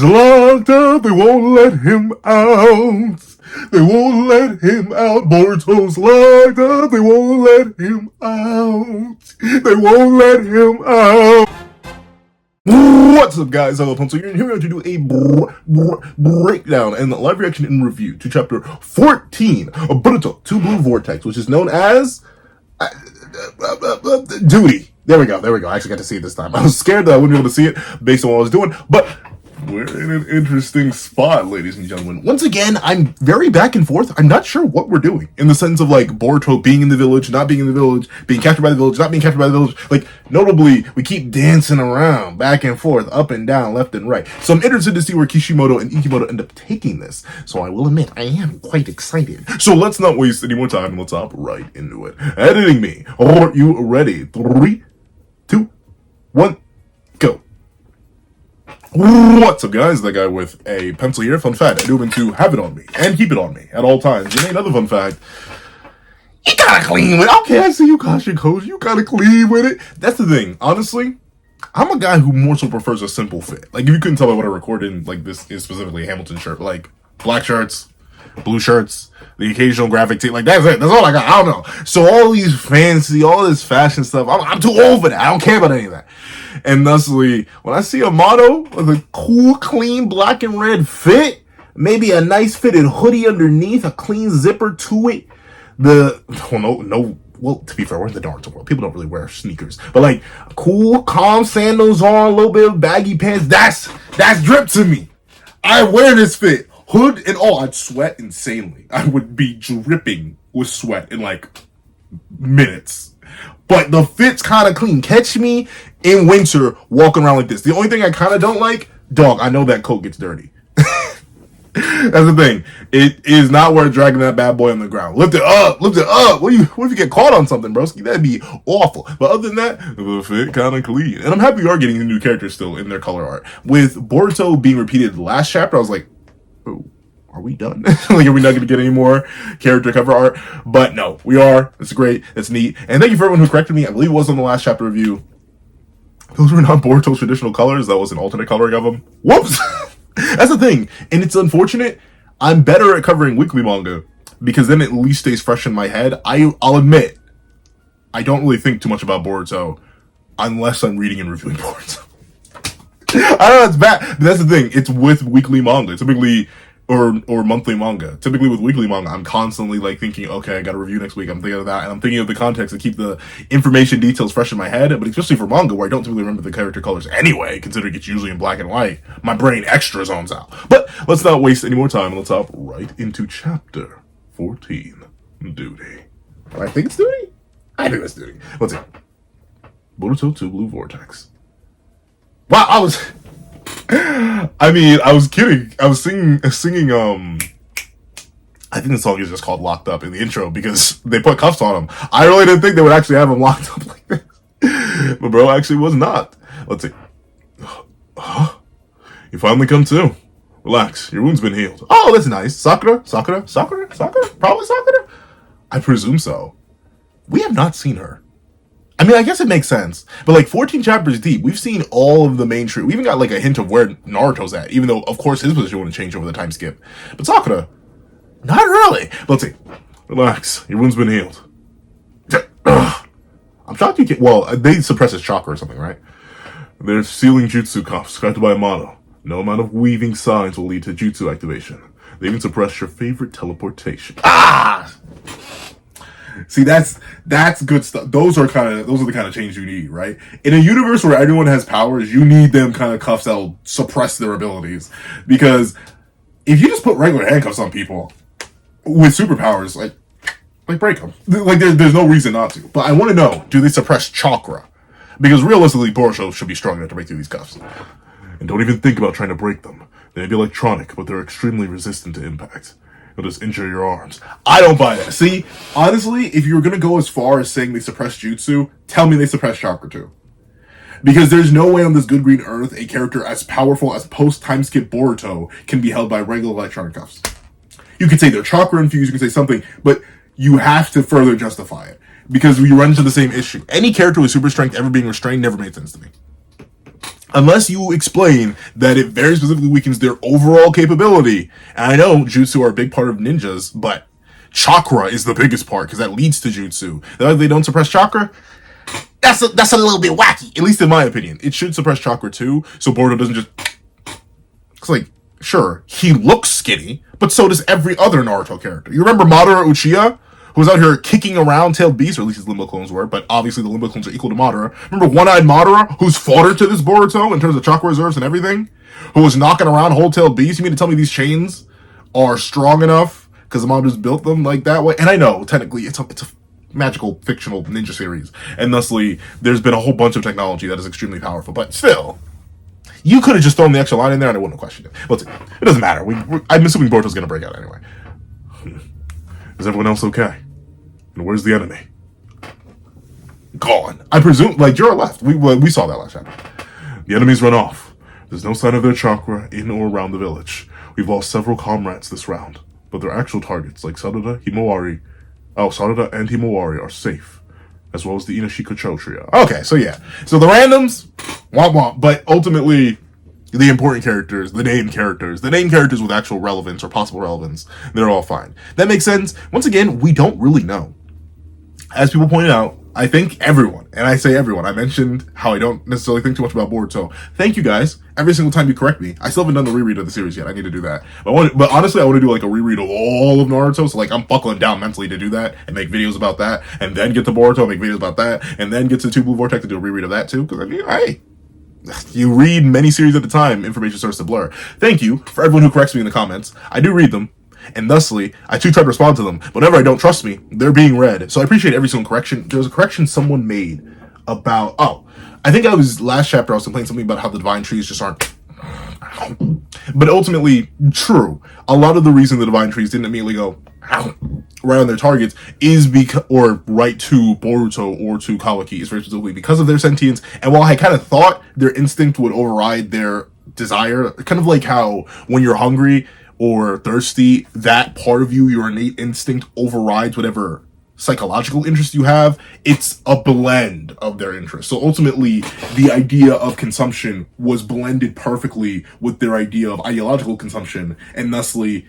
locked up, they won't let him out. They won't let him out. Boruto's locked up, they won't let him out. They won't let him out. What's up, guys? I'm Pencil here, and here we're going to do a breakdown and live reaction and review to chapter 14 of Boruto 2 Blue Vortex, which is known as Duty. There we go. I actually got to see it this time. I was scared that I wouldn't be able to see it based on what I was doing, but we're in an interesting spot, ladies and gentlemen. Once again, I'm very back and forth. I'm not sure what we're doing in the sense of like Boruto being in the village, not being in the village, being captured by the village, not being captured by the village. Like, notably, we keep dancing around, back and forth, up and down, left and right. So I'm interested to see where Kishimoto and Ikimoto end up taking this. So I will admit, I am quite excited. So let's not waste any more time and let's hop right into it. Editing me. Are you ready? 3, 2, 1, go. What's up, guys? That guy with a pencil here. Fun fact, I do mean to have it on me and keep it on me at all times. And another fun fact, you gotta clean with it. Okay, I see you, caution coach. You gotta clean with it. That's the thing. Honestly, I'm a guy who more so prefers a simple fit. Like, if you couldn't tell by what I recorded in, like, this is specifically a Hamilton shirt. Like, black shirts, blue shirts, the occasional graphic tee. Like, that's it. That's all I got. I don't know. So all these fancy, all this fashion stuff, I'm too old for that. I don't care about any of that. And thusly, when I see a motto with a cool, clean, black and red fit, maybe a nice fitted hoodie underneath, a clean zipper to it, well, to be fair, we're in the Naruto world. People don't really wear sneakers. But like, cool, calm sandals on, a little bit of baggy pants, that's drip to me. I wear this fit. Hood and all, I'd sweat insanely. I would be dripping with sweat in like minutes. But the fit's kind of clean. Catch me in winter walking around like this. The only thing I kind of don't like, dog, I know that coat gets dirty. That's the thing. It is not worth dragging that bad boy on the ground. Lift it up. What if you get caught on something, broski? That'd be awful. But other than that, the fit kind of clean. And I'm happy we are getting the new characters still in their color art. With Boruto being repeated the last chapter, I was like, oh, are we done? Like, are we not going to get any more character cover art? But no, we are. It's great. It's neat. And thank you for everyone who corrected me. I believe it was on the last chapter review. Those were not Boruto's traditional colors. That was an alternate coloring of them. Whoops! That's the thing. And it's unfortunate. I'm better at covering weekly manga because then it at least stays fresh in my head. I'll admit, I don't really think too much about Boruto unless I'm reading and reviewing Boruto. I know it's bad, but that's the thing. It's with weekly manga, typically, or monthly manga. Typically with weekly manga, I'm constantly like thinking, okay, I got a review next week. I'm thinking of that, and I'm thinking of the context to keep the information details fresh in my head. But especially for manga, where I don't typically remember the character colors anyway, considering it's usually in black and white, my brain extra zones out. But let's not waste any more time. Let's hop right into chapter 14, Duty. I think it's Duty. I think it's Duty. Let's see. Boruto 2 Blue Vortex. Wow, I was kidding. I was singing, I think the song is just called Locked Up in the intro because they put cuffs on him. I really didn't think they would actually have him locked up like this. But bro actually was not. Let's see. You finally come to. Relax, your wound's been healed. Oh, that's nice. Sakura? Probably Sakura? I presume so. We have not seen her. I mean, I guess it makes sense. But like 14 chapters deep, we've seen all of the main tree. We even got like a hint of where Naruto's at, even though, of course, his position wouldn't change over the time skip. But Sakura, not really. But let's see. Relax. Your wound's been healed. I'm shocked you can't. Well, they suppress his chakra or something, right? They're sealing jutsu cuffs, corrected by a motto. No amount of weaving signs will lead to jutsu activation. They even suppress your favorite teleportation. See, that's good stuff. Those are the kind of changes you need, right? In a universe where everyone has powers, you need them kind of cuffs that'll suppress their abilities. Because if you just put regular handcuffs on people with superpowers, like break them. Like, there's no reason not to. But I want to know, do they suppress chakra? Because realistically, Boruto should be strong enough to break through these cuffs. And don't even think about trying to break them. They may be electronic, but they're extremely resistant to impact. It'll just injure your arms. I don't buy that. See, honestly, if you were going to go as far as saying they suppress jutsu, tell me they suppress chakra too. Because there's no way on this good green earth a character as powerful as post-time skip Boruto can be held by regular electronic cuffs. You could say they're chakra infused, you could say something, but you have to further justify it. Because we run into the same issue. Any character with super strength ever being restrained never made sense to me. Unless you explain that it very specifically weakens their overall capability. And I know jutsu are a big part of ninjas, but chakra is the biggest part because that leads to jutsu. They don't suppress chakra. That's a little bit wacky, at least in my opinion. It should suppress chakra too, so Boruto doesn't just. It's like, sure, he looks skinny, but so does every other Naruto character. You remember Madara Uchiha, who was out here kicking around tailed beasts, or at least his limbo clones were, but obviously the limbo clones are equal to Madara. Remember One-Eyed Madara, who's fodder to this Boruto in terms of chakra reserves and everything? Who was knocking around whole tailed beasts? You mean to tell me these chains are strong enough because the Madara's built them like that way? And I know, technically, it's a magical, fictional ninja series, and thusly, there's been a whole bunch of technology that is extremely powerful, but still, you could have just thrown the extra line in there and I wouldn't have questioned it. But it doesn't matter. I'm assuming Boruto's going to break out anyway. Is everyone else okay? And where's the enemy? Gone. I presume, like, Jura left. We saw that last chapter. The enemies run off. There's no sign of their chakra in or around the village. We've lost several comrades this round, but their actual targets, like Sarada and Himawari, are safe, as well as the Inashikacho trio. Okay, so yeah. So the randoms, womp, but ultimately, the important characters, the named characters with actual relevance or possible relevance, they're all fine. That makes sense. Once again, we don't really know. As people pointed out, I think everyone, and I say everyone, I mentioned how I don't necessarily think too much about Boruto. Thank you guys. Every single time you correct me. I still haven't done the reread of the series yet. I need to do that. But honestly, I want to do like a reread of all of Naruto. So like I'm buckling down mentally to do that and make videos about that, and then get to Boruto, make videos about that, and then get to Two Blue Vortex to do a reread of that too. Because I mean, hey, you read many series at a time, information starts to blur. Thank you for everyone who corrects me in the comments. I do read them. And thusly, I too try to respond to them. But whenever I don't trust me, they're being read. So I appreciate every single correction. There was a correction someone made about... I think last chapter I was complaining something about how the divine trees just aren't... But ultimately, true. A lot of the reason the divine trees didn't immediately go right on their targets is because... Or right to Boruto or to Kawaki is very specifically because of their sentience. And while I kind of thought their instinct would override their desire, kind of like how when you're hungry... or thirsty, that part of you, your innate instinct, overrides whatever psychological interest you have. It's a blend of their interests. So ultimately, the idea of consumption was blended perfectly with their idea of ideological consumption, and thusly,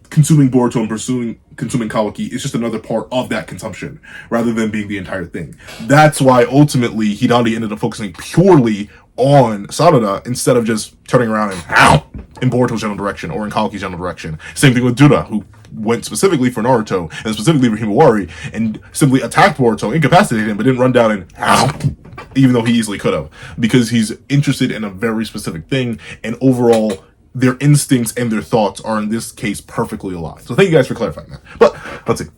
consuming Boruto and consuming Kawaki is just another part of that consumption, rather than being the entire thing. That's why ultimately Hidari ended up focusing purely on Sarada instead of just turning around and in Boruto's general direction or in Kawaki's general direction. Same thing with Dura, who went specifically for Naruto and specifically for Himawari and simply attacked Boruto, incapacitated him, but didn't run down and even though he easily could have, because he's interested in a very specific thing, and overall their instincts and their thoughts are in this case perfectly aligned. So thank you guys for clarifying that. But let's see.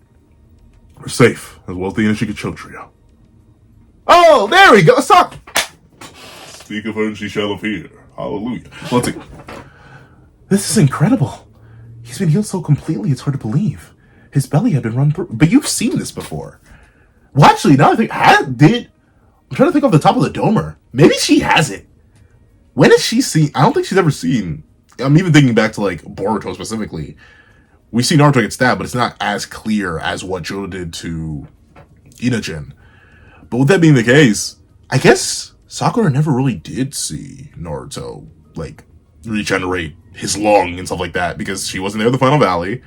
We're safe, as well as the Inashikacho trio. Oh, there we go. Stop. Speak of her and she shall appear. Hallelujah. Let's see. This is incredible. He's been healed so completely, it's hard to believe. His belly had been run through. But you've seen this before. Well, actually, now I think, I'm trying to think off the top of the domer. Maybe she hasn't. When has she seen? I don't think she's ever seen. I'm even thinking back to like Boruto specifically. We see Naruto get stabbed, but it's not as clear as what Jodo did to Inajin. But with that being the case, I guess Sakura never really did see Naruto like regenerate his lung and stuff like that because she wasn't there at the final valley.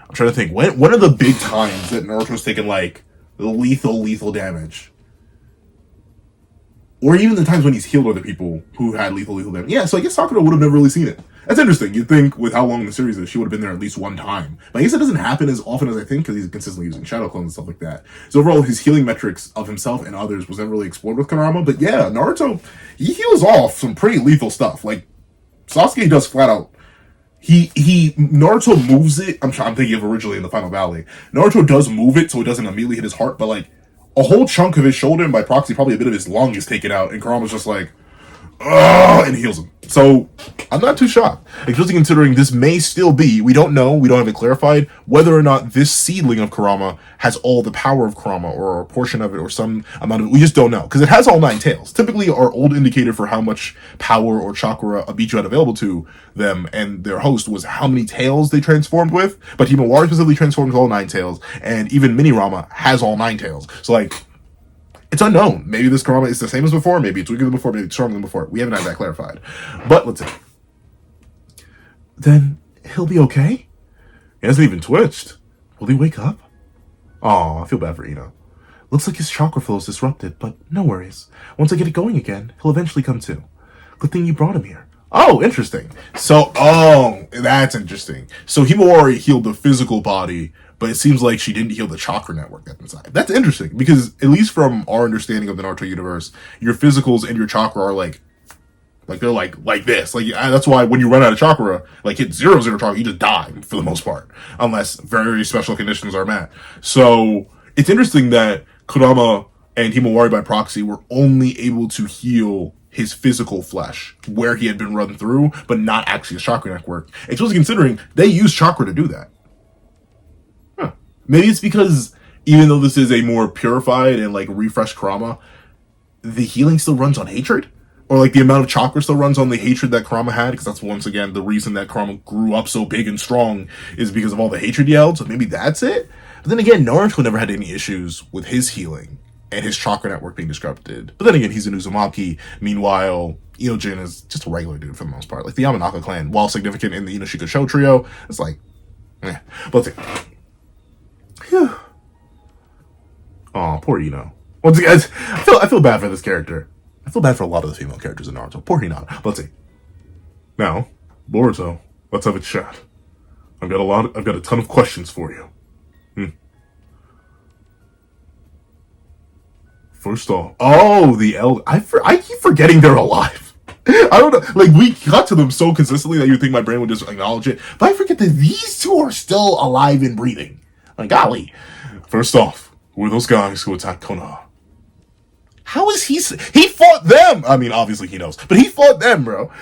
I'm trying to think, when are the big times that Naruto's taken like lethal damage? Or even the times when he's healed other people who had lethal damage. Yeah, so I guess Sakura would have never really seen it. That's interesting. You'd think with how long the series is, she would have been there at least one time. But I guess it doesn't happen as often as I think because he's consistently using shadow clones and stuff like that. So overall, his healing metrics of himself and others was never really explored with Kurama. But yeah, Naruto, he heals off some pretty lethal stuff. Like, Sasuke does flat out. Naruto moves it. I'm thinking of originally in the Final Valley. Naruto does move it so it doesn't immediately hit his heart, but like, a whole chunk of his shoulder and by proxy probably a bit of his lung is taken out, and Kurama's just like, and heals him. So I'm not too shocked, especially considering this may still be, we don't know, we don't have it clarified, whether or not this seedling of Kurama has all the power of Kurama or a portion of it or some amount of it. We just don't know, because it has all 9 tails. Typically, our old indicator for how much power or chakra a Bichu had available to them and their host was how many tails they transformed with, but Himawari specifically transformed with all 9 tails, and even Mini Rama has all 9 tails. So like, It's unknown. Maybe this Kurama is the same as before. Maybe it's weaker than before. Maybe it's stronger than before. We haven't had that clarified. But let's see. Then he'll be okay? He hasn't even twitched. Will he wake up? Aw, I feel bad for Ino. Looks like his chakra flow is disrupted, but no worries. Once I get it going again, he'll eventually come to. Good thing you brought him here. Oh, interesting. So, that's interesting. So Himawari healed the physical body, but it seems like she didn't heal the chakra network that's inside. That's interesting, because at least from our understanding of the Naruto universe, your physicals and your chakra are like they're like this. Like, that's why when you run out of chakra, like hit 0 chakra, you just die for the most part, unless very special conditions are met. So it's interesting that Kurama and Himawari by proxy were only able to heal his physical flesh, where he had been run through, but not actually his chakra network. Especially considering they use chakra to do that. Huh. Maybe it's because even though this is a more purified and like refreshed Kurama, the healing still runs on hatred? Or like the amount of chakra still runs on the hatred that Kurama had? Because that's once again the reason that Kurama grew up so big and strong is because of all the hatred he held. So maybe that's it? But then again, Naruto never had any issues with his healing and his chakra network being disrupted. But then again, he's an Uzumaki. Meanwhile, Inojin is just a regular dude for the most part. Like the Yamanaka clan, while significant in the Inoshika Sho trio, it's like, eh. But let's see. Phew. Aw, poor Ino. Once again, I feel bad for this character. I feel bad for a lot of the female characters in Naruto. Poor Hinata. But let's see. Now, Boruto, let's have a chat. I've got a ton of questions for you. First off, the elder. I keep forgetting they're alive. I don't know. Like, we cut to them so consistently that you think my brain would just acknowledge it. But I forget that these two are still alive and breathing. Like, golly. First off, who are those guys who attacked Konoha? How is he fought them? I mean, obviously he knows. But he fought them, bro.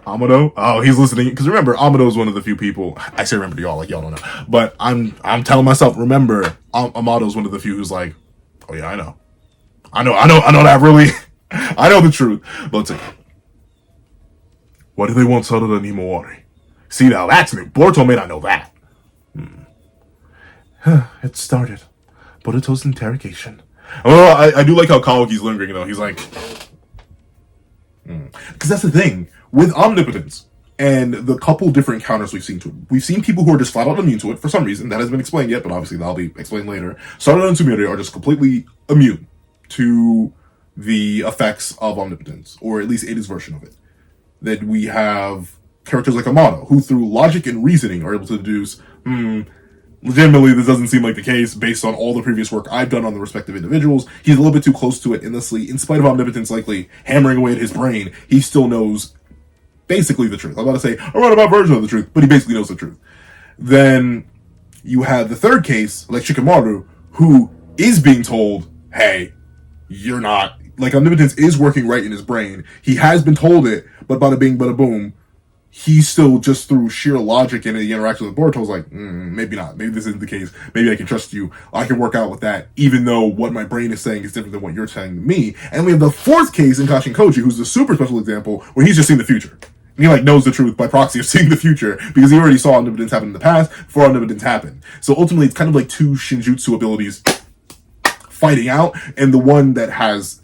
Amado? Oh, he's listening. Because remember, Amado is one of the few people. I say remember to y'all, like y'all don't know. But I'm telling myself, remember, Amado is one of the few who's like, oh yeah, I know that really. I know the truth. But let's see. Why do they want Sarada and Himawari? See, now that's new. Boruto may not know that. It started. Boruto's interrogation. Oh, I do like how Kawaki's lingering, though. He's like... Because that's the thing. With Omnipotence, and the couple different counters we've seen to it, we've seen people who are just flat out immune to it for some reason. That hasn't been explained yet, but obviously that'll be explained later. Sarada and Sumire are just completely immune to the effects of Omnipotence, or at least Ada's version of it. Then we have characters like Amado, who through logic and reasoning are able to deduce, legitimately, this doesn't seem like the case based on all the previous work I've done on the respective individuals. He's a little bit too close to it endlessly. In spite of Omnipotence likely hammering away at his brain, he still knows basically the truth. I'm about to say a roundabout version of the truth, but he basically knows the truth. Then you have the third case, like Shikamaru, who is being told, hey, you're not... Like, Omnipotence is working right in his brain. He has been told it, but bada bing, bada boom, he still, just through sheer logic and the interaction with Boruto, was like, maybe not. Maybe this isn't the case. Maybe I can trust you. I can work out with that, even though what my brain is saying is different than what you're telling to me. And we have the fourth case in Kashin Koji, who's the super special example, where he's just seeing the future. And he, like, knows the truth by proxy of seeing the future, because he already saw Omnipotence happen in the past before Omnipotence happened. So ultimately, it's kind of like two Shinjutsu abilities fighting out, and the one that has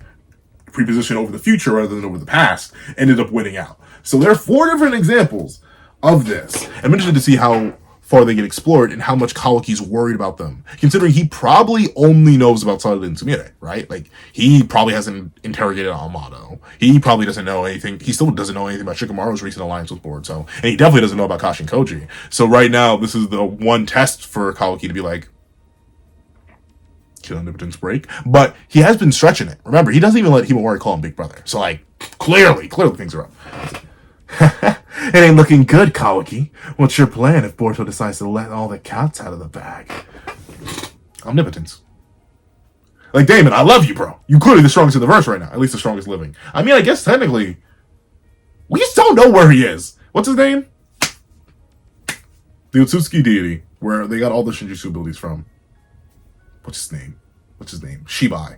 preposition over the future rather than over the past ended up winning out. So there are 4 different examples of this. I'm interested to see how far they get explored and how much Kawaki's worried about them, considering he probably only knows about Sarada and Sumire, right? Like, he probably hasn't interrogated Amado. He probably doesn't know anything. He still doesn't know anything about Shikamaru's recent alliance with Boruto, and he definitely doesn't know about Kashin Koji. So right now, this is the one test for Kawaki to be like, kill Omnipotence break, but he has been stretching it. Remember, he doesn't even let Himawari call him Big Brother. So, like, clearly things are up. It ain't looking good, Kawaki. What's your plan if Boruto decides to let all the cats out of the bag? Omnipotence. Like, Damon, I love you, bro. You clearly the strongest in the verse right now. At least the strongest living. I mean, I guess technically, we just don't know where he is. What's his name? The Otsutsuki deity, where they got all the Shinjutsu abilities from. What's his name? Shibai.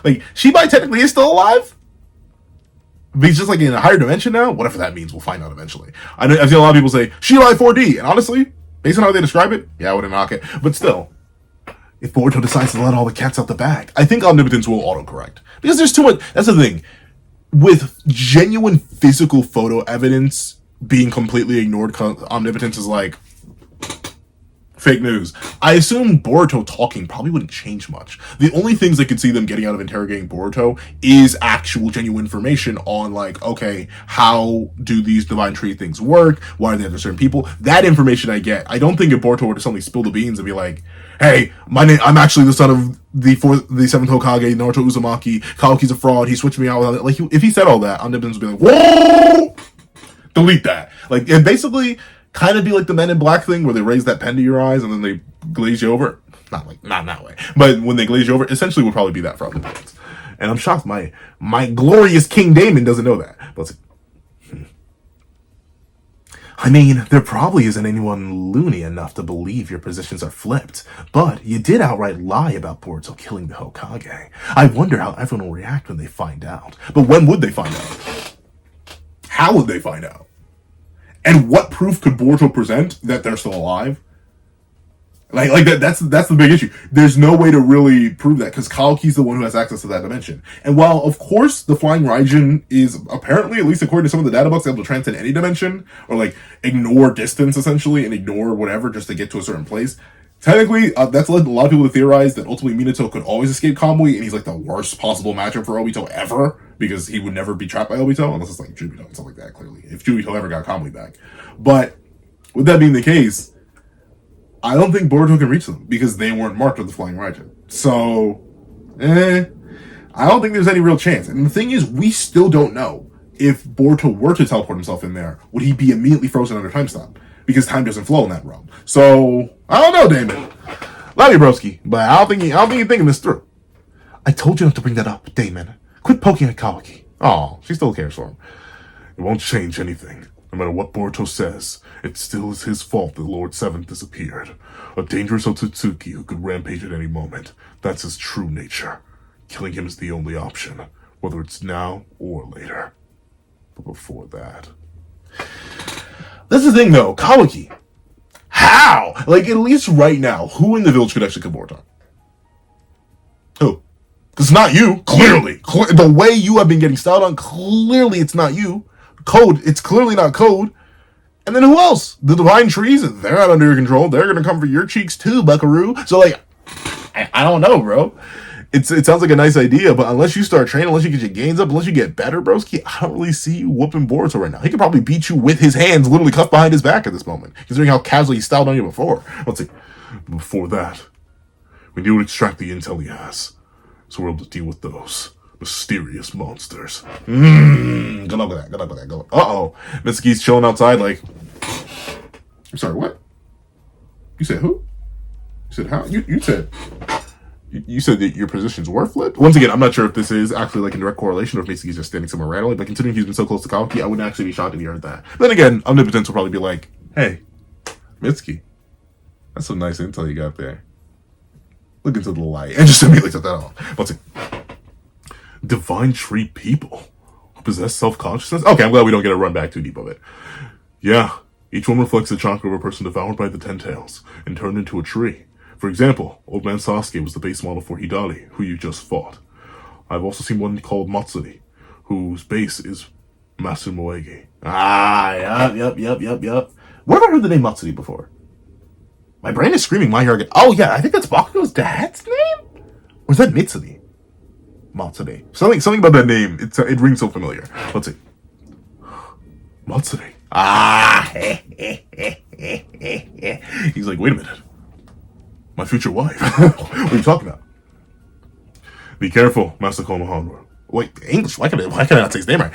Like, Shibai technically is still alive? But he's just like in a higher dimension now? Whatever that means, we'll find out eventually. I've seen a lot of people say, Shibai 4D. And honestly, based on how they describe it, yeah, I wouldn't knock it. But still, if Boruto decides to let all the cats out the bag. I think Omnipotence will autocorrect. Because there's too much. That's the thing. With genuine physical photo evidence being completely ignored, Omnipotence is like fake news. I assume Boruto talking probably wouldn't change much. The only things I could see them getting out of interrogating Boruto is actual genuine information on, like, okay, how do these divine tree things work? Why are they under certain people? That information I get. I don't think if Boruto were to suddenly spill the beans and be like, hey, I'm actually the son of the seventh Hokage, Naruto Uzumaki, Kawaki's a fraud, he switched me out. Like, if he said all that, Omnipotence would be like, whoa! Delete that. Like, and basically kind of be like the Men in Black thing where they raise that pen to your eyes and then they glaze you over. Not that way. But when they glaze you over, essentially would probably be that for Omnipotence. And I'm shocked my glorious King Damon doesn't know that. But let's see. I mean, there probably isn't anyone loony enough to believe your positions are flipped, but you did outright lie about Boruto killing the Hokage. I wonder how everyone will react when they find out. But when would they find out? How would they find out? And what proof could Boruto present that they're still alive? Like that's the big issue. There's no way to really prove that because Kawaki's the one who has access to that dimension. And while, of course, the Flying Raijin is apparently, at least according to some of the data books, able to transcend any dimension or like ignore distance essentially and ignore whatever just to get to a certain place. Technically, that's led a lot of people to theorize that ultimately Minato could always escape Kamui, and he's like the worst possible matchup for Obito ever because he would never be trapped by Obito unless it's like Jubito and stuff like that. Clearly, if Jubito ever got Kamui back, but with that being the case, I don't think Boruto can reach them because they weren't marked with the Flying Raijin. So, I don't think there's any real chance. And the thing is, we still don't know if Boruto were to teleport himself in there, would he be immediately frozen under time stop? Because time doesn't flow in that realm. So, I don't know, Damon. Love you, broski, but I don't think you're thinking this through. I told you not to bring that up, Damon. Quit poking at Kawaki. Oh, she still cares for him. It won't change anything. No matter what Boruto says, it still is his fault that Lord Seventh disappeared. A dangerous Otsutsuki who could rampage at any moment. That's his true nature. Killing him is the only option, whether it's now or later. But before that... That's the thing, though. Kawaki. How? Like, at least right now, who in the village could actually kill Boruto? Who? It's not you. Clearly. The way you have been getting styled on, clearly it's not you. Code, it's clearly not Code. And then who else? The Divine Trees, they're not under your control. They're going to come for your cheeks too, buckaroo. So, like, I don't know, bro. It sounds like a nice idea, but unless you start training, unless you get your gains up, unless you get better, broski, I don't really see you whooping Boruto right now. He could probably beat you with his hands literally cuffed behind his back at this moment, considering how casually he styled on you before. Let's see. Before that, we need to extract the intel he has, so we're able to deal with those mysterious monsters. Good luck with that. Good luck with that. Uh-oh. Mitsuki's chilling outside like... I'm sorry, what? You said who? You said how? You said... You said that your positions were flipped? Once again, I'm not sure if this is actually like in direct correlation or if Mitsuki's just standing somewhere randomly, but considering he's been so close to Kawaki, I wouldn't actually be shocked if he heard that. Then again, Omnipotence will probably be like, hey, Mitsuki, that's some nice intel you got there. Look into the light. And just immediately set that off. Let's see. Divine Tree people who possess self-consciousness? Okay, I'm glad we don't get a run back too deep of it. Yeah, each one reflects the chakra of a person devoured by the Ten Tails and turned into a tree. For example, Old Man Sasuke was the base model for Hidari, who you just fought. I've also seen one called Matsuri, whose base is Master Moegi. Yep. Where have I heard the name Matsuri before? My brain is screaming My Hero again. Oh yeah, I think that's Bakugo's dad's name? Or is that Mitsuri? Matsuri. Something about that name, it rings so familiar. Let's see. Matsuri. He's like, wait a minute. My future wife. What are you talking about? Be careful, Master Konohamaru. Wait, English? Why can I not say his name right?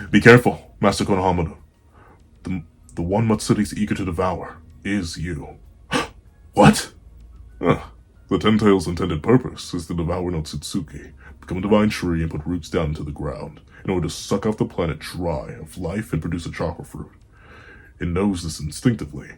Be careful, Master Konohamaru. The one Matsuri's eager to devour is you. What? The Ten Tails' intended purpose is to devour no Otsutsuki, become a divine tree, and put roots down into the ground in order to suck off the planet dry of life and produce a chakra fruit. It knows this instinctively,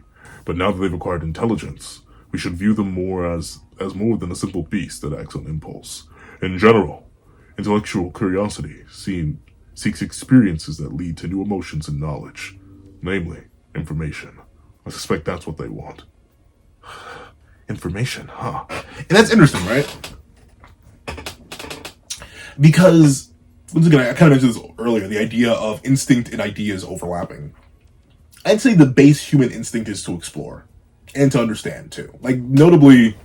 but now that they've acquired intelligence, we should view them more as more than a simple beast that acts on impulse. In general, intellectual curiosity seeks experiences that lead to new emotions and knowledge, namely, information. I suspect that's what they want. Information, huh? And that's interesting, right? Because, once again, I kind of mentioned this earlier, the idea of instinct and ideas overlapping. I'd say the base human instinct is to explore and to understand, too. Like, notably,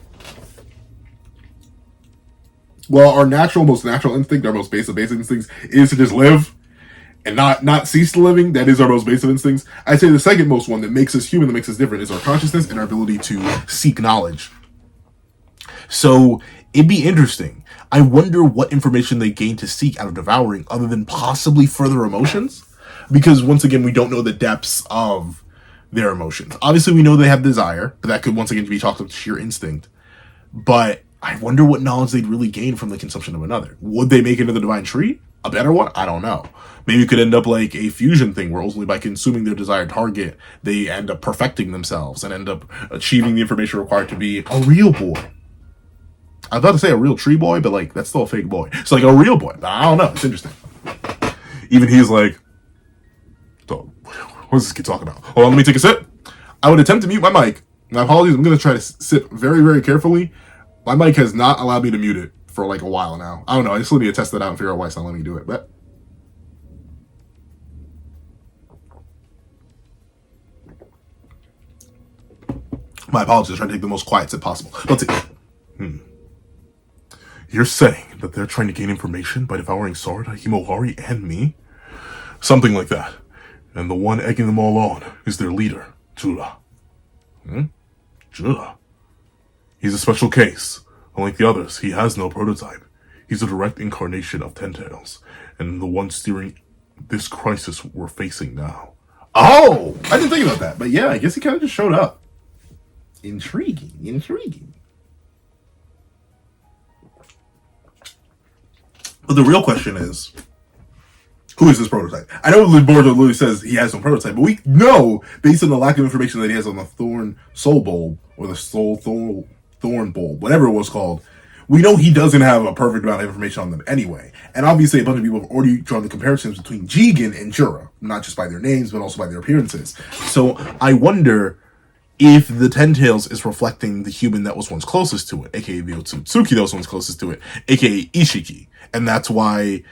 well, our most natural instinct, our most basic instincts is to just live and not cease to living. That is our most basic instincts. I'd say the second most one that makes us human, that makes us different, is our consciousness and our ability to seek knowledge. So it'd be interesting. I wonder what information they gain to seek out of devouring other than possibly further emotions. Because once again, we don't know the depths of their emotions. Obviously, we know they have desire, but that could once again be chalked up to sheer instinct. But I wonder what knowledge they'd really gain from the consumption of another. Would they make it into the divine tree? A better one? I don't know. Maybe it could end up like a fusion thing where ultimately by consuming their desired target, they end up perfecting themselves and end up achieving the information required to be a real boy. I was about to say a real tree boy, but like that's still a fake boy. It's like a real boy. I don't know. It's interesting. Even he's like, so, what's this kid talking about? Hold on, let me take a sip. I would attempt to mute my mic. My apologies. I'm going to try to sip very, very carefully. My mic has not allowed me to mute it for like a while now. I don't know. I just need to test that out and figure out why it's not letting me do it. But my apologies. I'm trying to take the most quiet sip possible. Let's see. You're saying that they're trying to gain information by devouring Sarada, Himawari, and me? Something like that. And the one egging them all on is their leader, Jura. Jura? He's a special case. Unlike the others, he has no prototype. He's a direct incarnation of Ten Tails, and the one steering this crisis we're facing now. Oh! I didn't think about that, but yeah, I guess he kind of just showed up. Intriguing. But the real question is, who is this prototype? I know Boruto literally says he has no prototype, but we know, based on the lack of information that he has on the Thorn Soul Bulb, or the Soul Thorn Bulb, whatever it was called, we know he doesn't have a perfect amount of information on them anyway. And obviously a bunch of people have already drawn the comparisons between Jigen and Jura, not just by their names, but also by their appearances. So I wonder if the Ten Tails is reflecting the human that was once closest to it, aka the Otsutsuki that was once closest to it, aka Ishiki. And that's why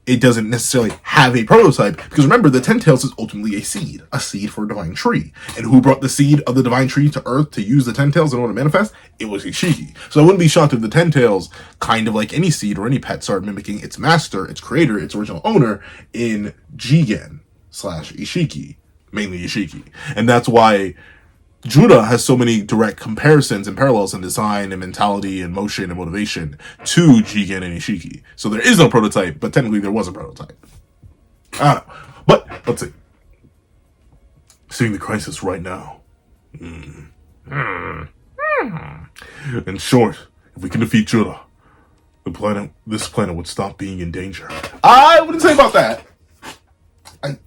it doesn't necessarily have a prototype, because remember, the Ten Tails is ultimately a seed for a divine tree. And who brought the seed of the divine tree to Earth to use the Ten Tails in order to manifest? It was Ishiki. So I wouldn't be shocked if the Ten Tails, kind of like any seed or any pet, started mimicking its master, its creator, its original owner in Jigen / Ishiki, mainly Ishiki. And that's why Jura has so many direct comparisons and parallels in design and mentality and motion and motivation to Jigen and Ishiki. So there is no prototype, but technically there was a prototype. I don't know. But, let's see. Seeing the crisis right now. In short, if we can defeat Jura, this planet would stop being in danger. I wouldn't say about that.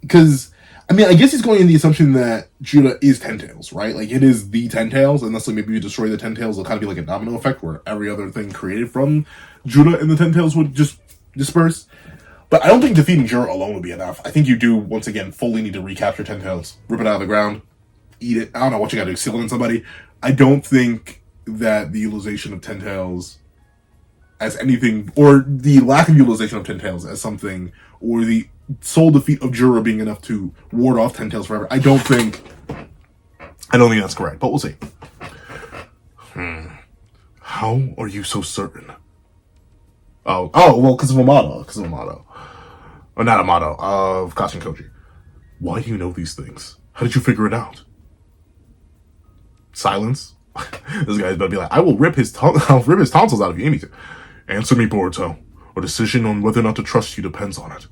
Because I guess he's going in the assumption that Jura is Ten Tails, right? Like, it is the Ten Tails, unless like maybe you destroy the Ten Tails, it'll kind of be like a domino effect where every other thing created from Jura and the Ten Tails would just disperse. But I don't think defeating Jura alone would be enough. I think you do, once again, fully need to recapture Ten Tails, rip it out of the ground, eat it. I don't know what you gotta do, seal it in somebody. I don't think that the utilization of Ten Tails as anything, or the lack of utilization of Ten Tails as something, or the sole defeat of Jura being enough to ward off Ten Tails forever. I don't think that's correct, but we'll see. How are you so certain? Oh, well, because of Amato. Or not Amato, of Kashin Koji. Why do you know these things? How did you figure it out? Silence. This guy's about to be like, I'll rip his tonsils out if you need to. Answer me, Boruto. Our decision on whether or not to trust you depends on it.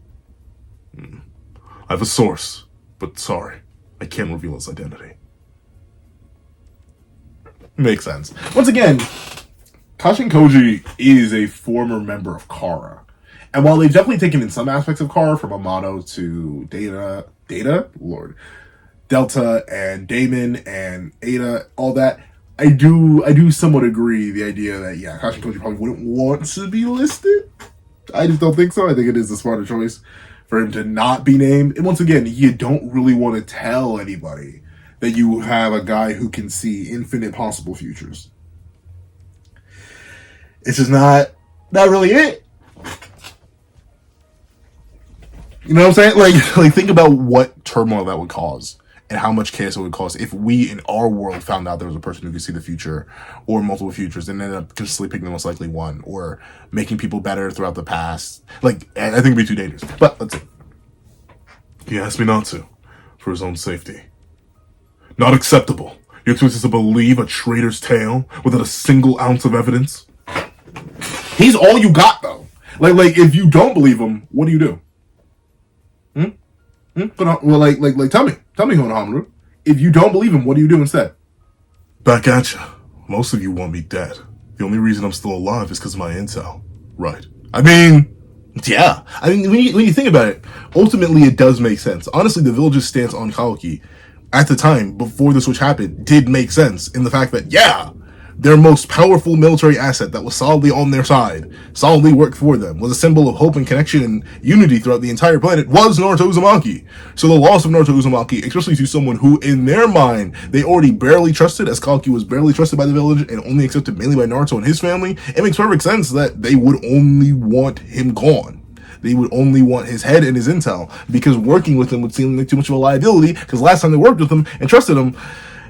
I have a source, but sorry, I can't reveal its identity. Makes sense. Once again, Kashin Koji is a former member of Kara. And while they've definitely taken in some aspects of Kara, from Amato to Delta and Damon and Ada, all that, I do somewhat agree the idea that, yeah, Kashin Koji probably wouldn't want to be listed. I just don't think so. I think it is a smarter choice for him to not be named. And once again, you don't really want to tell anybody that you have a guy who can see infinite possible futures. It's just not really it. You know what I'm saying? Like think about what turmoil that would cause and how much chaos it would cause if we in our world found out there was a person who could see the future or multiple futures and ended up consistently picking the most likely one or making people better throughout the past. Like, I think it'd be too dangerous. But let's see. He asked me not to, for his own safety. Not acceptable. You expect us to believe a traitor's tale without a single ounce of evidence? He's all you got, though. Like if you don't believe him, what do you do? But well, tell me, Hamaru. If you don't believe him, what do you do instead? Back at you. Most of you want me dead. The only reason I'm still alive is because of my intel. Right. I mean, yeah. I mean, when you think about it, ultimately it does make sense. Honestly, the village's stance on Kawaki at the time, before the switch happened, did make sense in the fact that, yeah, their most powerful military asset that was solidly on their side, solidly worked for them, was a symbol of hope and connection and unity throughout the entire planet, was Naruto Uzumaki. So the loss of Naruto Uzumaki, especially to someone who, in their mind, they already barely trusted, as Kawaki was barely trusted by the village and only accepted mainly by Naruto and his family, it makes perfect sense that they would only want him gone. They would only want his head and his intel, because working with him would seem like too much of a liability, because last time they worked with him and trusted him,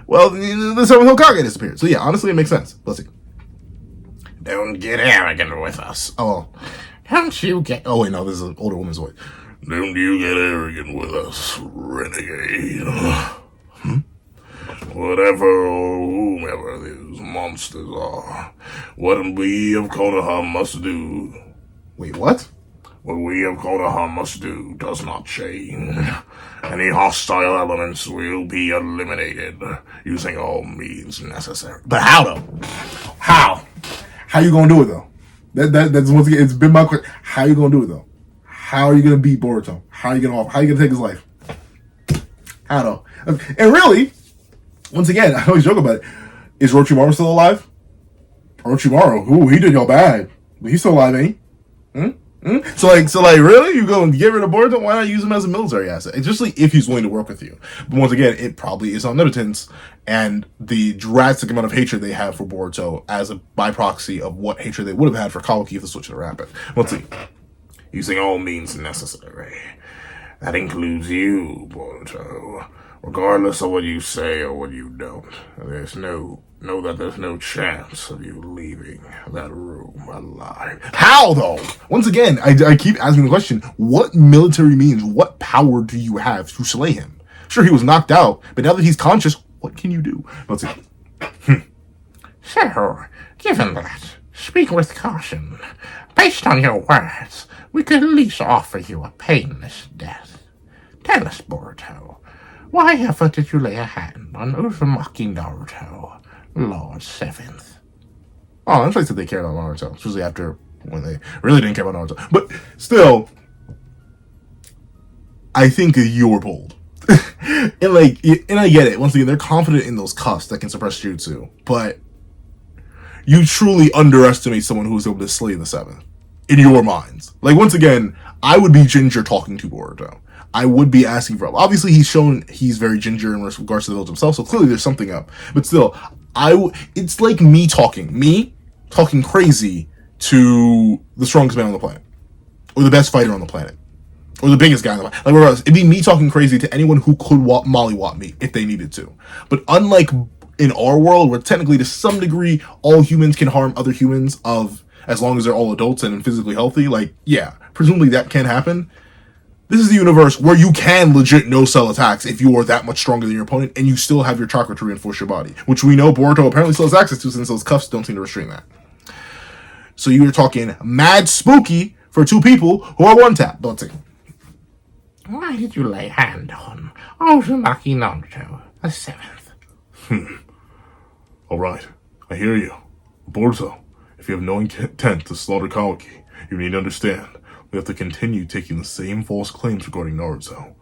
well, the Seventh Hokage disappeared. So yeah, honestly, it makes sense. Let's see. Don't get arrogant with us. Oh, don't you get... Oh, wait, no, this is an older woman's voice. Don't you get arrogant with us, renegade. Whatever or whomever these monsters are, what we of Konoha must do. Wait, what? What we of Konoha must do does not change. Any hostile elements will be eliminated using all means necessary. But how though? How? How you gonna do it though? That's once again, it's been my question. How you gonna do it though? How are you gonna beat Boruto? How are you gonna take his life? How though? And really, once again, I always joke about it. Is Orochimaru still alive? Orochimaru, ooh, he did y'all bad, but he's still alive, ain't he? So really, you go and get rid of Boruto? Why not use him as a military asset? Especially if he's willing to work with you. But once again, it probably is Omnipotence and the drastic amount of hatred they have for Boruto as a by proxy of what hatred they would have had for Kawaki if the switch had happened. Let's see. Using all means necessary. That includes you, Boruto. Regardless of what you say or what you don't, there's no chance of you leaving that room alive. How though? Once again, I keep asking the question, what military means, what power do you have to slay him? Sure, he was knocked out, but now that he's conscious, what can you do? Let's see. So, given that, speak with caution. Based on your words, we could at least offer you a painless death. Tell us, Boruto, why ever did you lay a hand on Uzumaki Naruto, Lord Seventh? Oh, I'm sure they cared about Naruto, especially after when they really didn't care about Naruto. But still, I think you were bold. and I get it. Once again, they're confident in those cuffs that can suppress jutsu, but you truly underestimate someone who's able to slay the Seventh in your minds. Like, once again, I would be Ginger talking to Boruto. I would be asking for help. Obviously, he's shown he's very ginger in regards to the village himself, so clearly there's something up. But still, it's like me talking crazy to the strongest man on the planet, or the best fighter on the planet, or the biggest guy on the planet. Like, regardless, it'd be me talking crazy to anyone who could mollywop me if they needed to. But unlike in our world, where technically to some degree all humans can harm other humans as long as they're all adults and physically healthy, like, yeah, presumably that can happen. This is the universe where you can legit no-cell attacks if you are that much stronger than your opponent and you still have your chakra to reinforce your body, which we know Boruto apparently still has access to since those cuffs don't seem to restrain that. So you're talking mad spooky for two people who are one-tap. Let's see. Why did you lay hand on Uzumaki Naruto, the Seventh? Alright, I hear you. Boruto, if you have no intent to slaughter Kawaki, you need to understand we have to continue taking the same false claims regarding Naruto.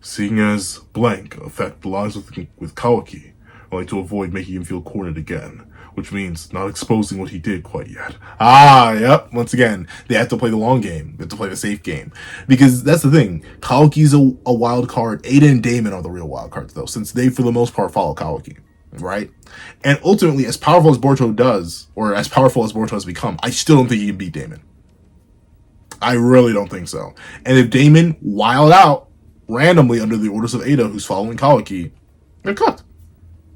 Seeing as blank effect lies with Kawaki, I like to avoid making him feel cornered again, which means not exposing what he did quite yet. Yep. Once again, they have to play the long game. They have to play the safe game. Because that's the thing. Kawaki's a wild card. Ada and Damon are the real wild cards, though, since they, for the most part, follow Kawaki. right? And ultimately, as powerful as Boruto does, or as powerful as Boruto has become, I still don't think he can beat Damon. I really don't think so. And if Damon wild out randomly under the orders of Ada, who's following Kawaki, they're cooked.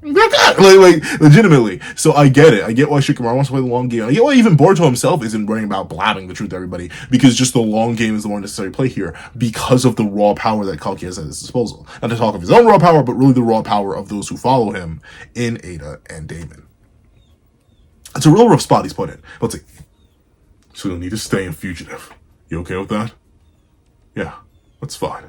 Like, legitimately. So I get it. I get why Shikamaru wants to play the long game. I get why even Boruto himself isn't worrying about blabbing the truth to everybody, because just the long game is the more necessary play here because of the raw power that Kawaki has at his disposal. Not to talk of his own raw power, but really the raw power of those who follow him in Ada and Damon. It's a real rough spot he's put in. Let's see. So you'll need to stay in Fugitive. You okay with that? Yeah, that's fine.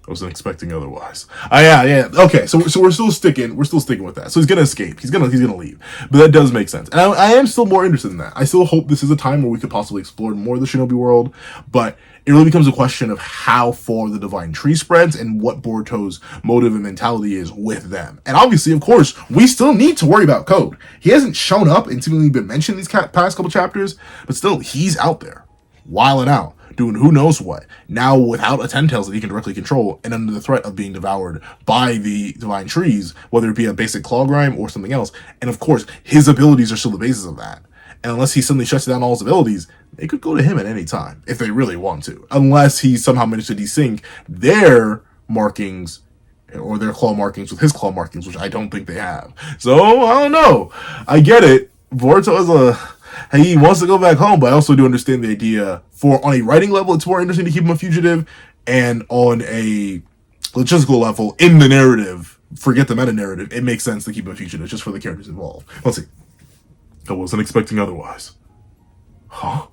I wasn't expecting otherwise. Yeah. Okay, so we're still sticking with that. So he's gonna escape. He's gonna leave. But that does make sense. And I am still more interested in that. I still hope this is a time where we could possibly explore more of the Shinobi world, but it really becomes a question of how far the Divine Tree spreads and what Boruto's motive and mentality is with them. And obviously, of course, we still need to worry about Code. He hasn't shown up and seemingly been mentioned these past couple chapters, but still, he's out there, wilding out, doing who knows what, now without a Ten Tails that he can directly control, and under the threat of being devoured by the Divine Trees, whether it be a basic claw grime or something else. And of course, his abilities are still the basis of that. And unless he suddenly shuts down all his abilities, they could go to him at any time, if they really want to. Unless he somehow managed to desync their markings, or their claw markings with his claw markings, which I don't think they have. So, I don't know. I get it. Boruto is he wants to go back home, but I also do understand the idea for, on a writing level, it's more interesting to keep him a fugitive, and on a logistical level, in the narrative, forget the meta narrative, it makes sense to keep him a fugitive just for the characters involved. Let's see. I wasn't expecting otherwise. Huh?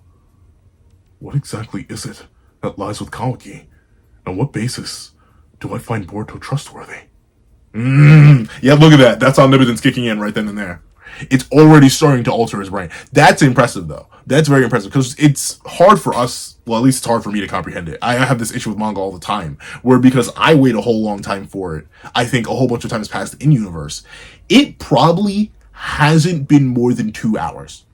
What exactly is it that lies with Kawaki? On what basis do I find Boruto trustworthy? Yeah, look at that. That's omnipotence kicking in right then and there. It's already starting to alter his brain. That's impressive, though. That's very impressive, because it's hard for us, well, at least it's hard for me to comprehend it. I have this issue with manga all the time, where because I wait a whole long time for it, I think a whole bunch of time has passed in universe. It probably hasn't been more than 2 hours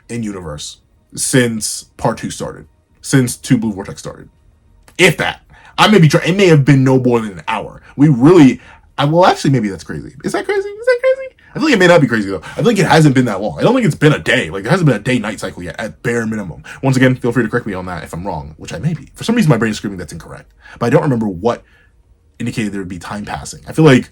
in universe since part 2 started, since 2 Blue Vortex started. If that. I may be trying, it may have been no more than an hour. We really, well, actually, maybe that's crazy. Is that crazy? I feel like it may not be crazy, though. I feel like it hasn't been that long. I don't think it's been a day. Like, there hasn't been a day-night cycle yet, at bare minimum. Once again, feel free to correct me on that if I'm wrong, which I may be. For some reason, my brain is screaming that's incorrect. But I don't remember what indicated there would be time passing. I feel like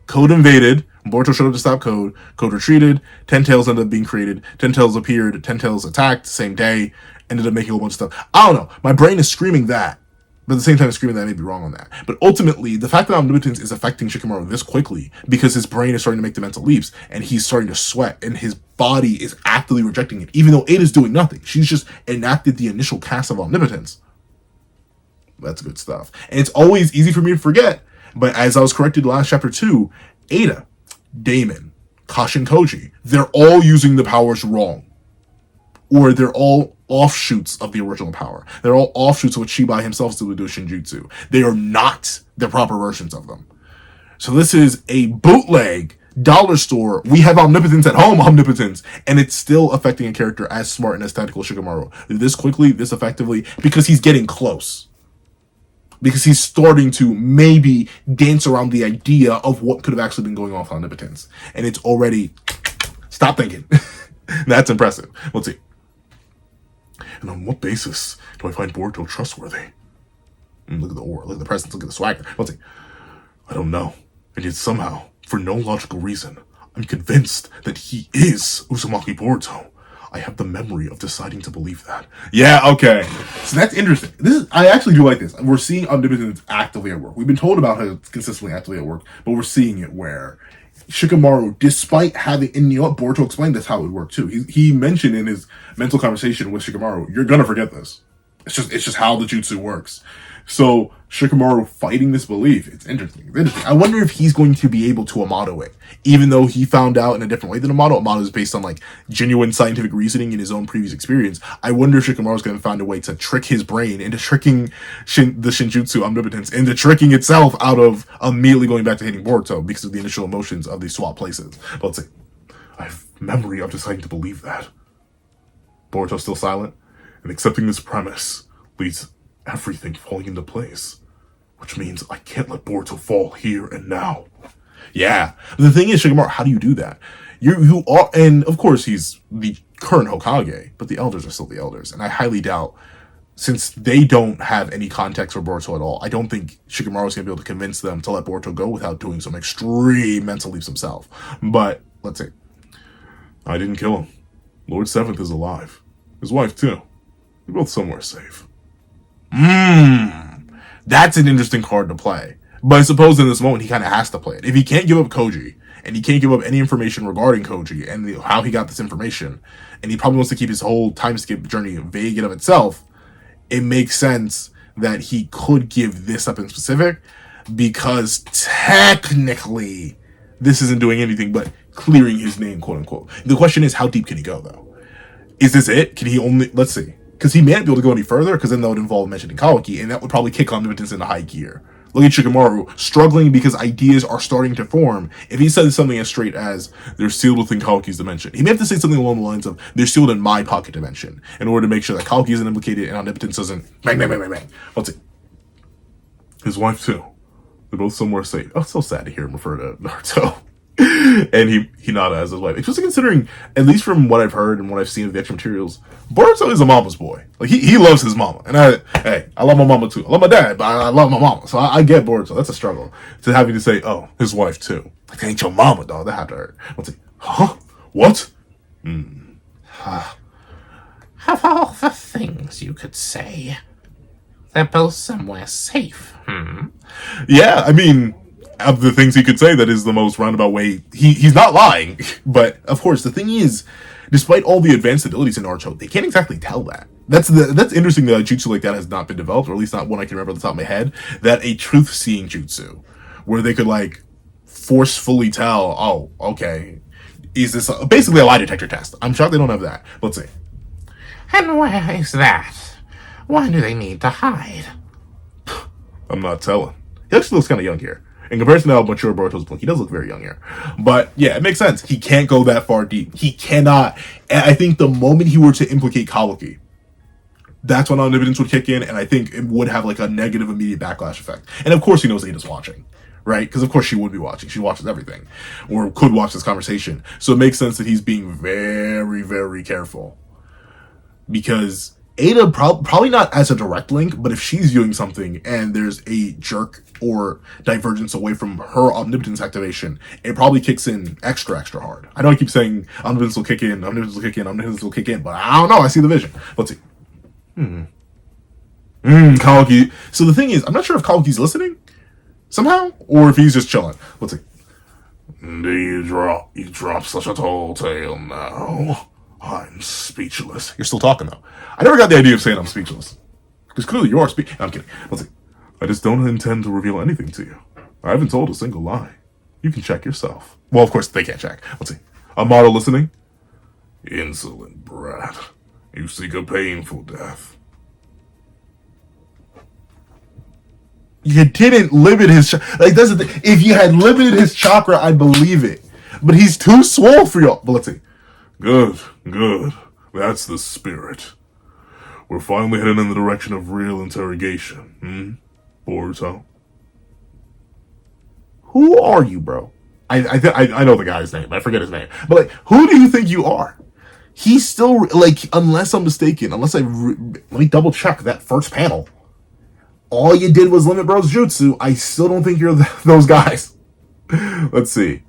Code invaded, Boruto showed up to stop Code, Code retreated, Ten Tails ended up being created, Ten Tails appeared, Ten Tails attacked, same day, ended up making a whole bunch of stuff. I don't know. My brain is screaming that. But at the same time, screaming that I may be wrong on that. But ultimately, the fact that Omnipotence is affecting Shikamaru this quickly, because his brain is starting to make the mental leaps, and he's starting to sweat, and his body is actively rejecting it, even though Ada's doing nothing. She's just enacted the initial cast of Omnipotence. That's good stuff. And it's always easy for me to forget, but as I was corrected last chapter 2, Ada, Damon, Kashin Koji, they're all using the powers wrong. Or they're all offshoots of the original power. They're all offshoots of what Shibai himself still would do Shinjutsu. They are not the proper versions of them. So this is a bootleg dollar store. We have Omnipotence at home, Omnipotence, and it's still affecting a character as smart and as tactical as Shikamaru. This quickly, this effectively, because he's getting close. Because he's starting to maybe dance around the idea of what could have actually been going on with Omnipotence. And it's already, stop thinking. That's impressive. Let's see. And on what basis do I find Boruto trustworthy? Look at the aura, look at the presence, look at the swagger. Let's see. I don't know. And yet somehow, for no logical reason, I'm convinced that he is Uzumaki Boruto. I have the memory of deciding to believe that. Yeah, okay. So that's interesting. I actually do like this. We're seeing Omnipotence actively at work. We've been told about how it's consistently actively at work, but we're seeing it where Shikamaru, despite having, and you know what, Boruto explained that's how it would work too. He mentioned in his mental conversation with Shikamaru, you're gonna forget this. It's just how the jutsu works. So Shikamaru fighting this belief, it's interesting. I wonder if he's going to be able to Amato it, even though he found out in a different way than Amato. Amato is based on like genuine scientific reasoning in his own previous experience. I wonder if Shikamaru's going to find a way to trick his brain into tricking the Shinjutsu Omnipotence into tricking itself out of immediately going back to hitting Boruto because of the initial emotions of these swap places. But let's see. I have memory of deciding to believe that. Boruto's still silent, and accepting this premise leads everything falling into place, which means I can't let Boruto fall here and now. Yeah. The thing is, Shikamaru, how do you do that? You are, and of course he's the current Hokage, but the elders are still the elders, and I highly doubt, since they don't have any context for Boruto at all, I don't think Shikamaru's gonna be able to convince them to let Boruto go without doing some extreme mental leaps himself. But let's see. I didn't kill him. Lord Seventh is alive. His wife too. They're both somewhere safe. That's an interesting card to play. But I suppose in this moment he kind of has to play it. If he can't give up Koji, and he can't give up any information regarding Koji and how he got this information, and he probably wants to keep his whole time skip journey vague in of itself, it makes sense that he could give this up in specific, because technically this isn't doing anything but clearing his name, quote unquote. The question is, how deep can he go though? Is this it? Can he only, let's see, because he may not be able to go any further, because then that would involve mentioning Kawaki, and that would probably kick Omnipotence into high gear. Look at Shikamaru, struggling because ideas are starting to form. If he says something as straight as, they're sealed within Kawaki's dimension, he may have to say something along the lines of, they're sealed in my pocket dimension, in order to make sure that Kawaki isn't implicated and Omnipotence doesn't bang, bang, bang, bang, bang. Let's see. His wife too. They're both somewhere safe. Oh, it's so sad to hear him refer to Naruto. And Hinata as his wife. Especially considering, at least from what I've heard and what I've seen of the extra materials, Boruto is a mama's boy. Like, he loves his mama. And I love my mama too. I love my dad, but I love my mama. So I get Boruto. That's a struggle. To having to say, oh, his wife too. Like, that ain't your mama, dog. That had to hurt. I'll say, huh? What? Of all the things you could say, they're both somewhere safe. Yeah, I mean, of the things he could say, that is the most roundabout way. He's not lying. But, of course, the thing is, despite all the advanced abilities in Naruto, they can't exactly tell that. That's interesting that a jutsu like that has not been developed, or at least not one I can remember off the top of my head, that a truth-seeing jutsu, where they could, like, forcefully tell, oh, okay, is this basically a lie detector test. I'm shocked they don't have that. Let's see. And where is that? Why do they need to hide? I'm not telling. He actually looks kind of young here. In comparison to how mature Boruto's look, he does look very young here. But yeah, it makes sense. He can't go that far deep. He cannot. And I think the moment he were to implicate Kawaki, that's when Omnipotence would kick in, and I think it would have like a negative immediate backlash effect. And of course he knows Ada's watching, right? Because of course she would be watching. She watches everything, or could watch this conversation. So it makes sense that he's being very, very careful. Because Ada, probably not as a direct link, but if she's viewing something and there's a jerk or divergence away from her Omnipotence activation, it probably kicks in extra, extra hard. I know I keep saying Omnipotence will kick in, Omnipotence will kick in, Omnipotence will kick in, but I don't know, I see the vision. Let's see. Kawaki. So the thing is, I'm not sure if Kawaki's listening, somehow, or if he's just chilling. Let's see. Do you drop such a tall tale now? I'm speechless. You're still talking, though. I never got the idea of saying I'm speechless. Because clearly you are speaking. I'm kidding. Let's see. I just don't intend to reveal anything to you. I haven't told a single lie. You can check yourself. Well, of course, they can't check. Let's see. Amato listening? Insolent brat. You seek a painful death. You didn't limit his like, that's the thing. If you had limited his chakra, I'd believe it. But he's too swole for y'all. But let's see. Good. That's the spirit. We're finally heading in the direction of real interrogation. Boruto. Who are you, bro? I know the guy's name. I forget his name. But, like, who do you think you are? He's still, like, unless I'm mistaken, let me double check that first panel. All you did was limit bro's jutsu. I still don't think you're those guys. Let's see.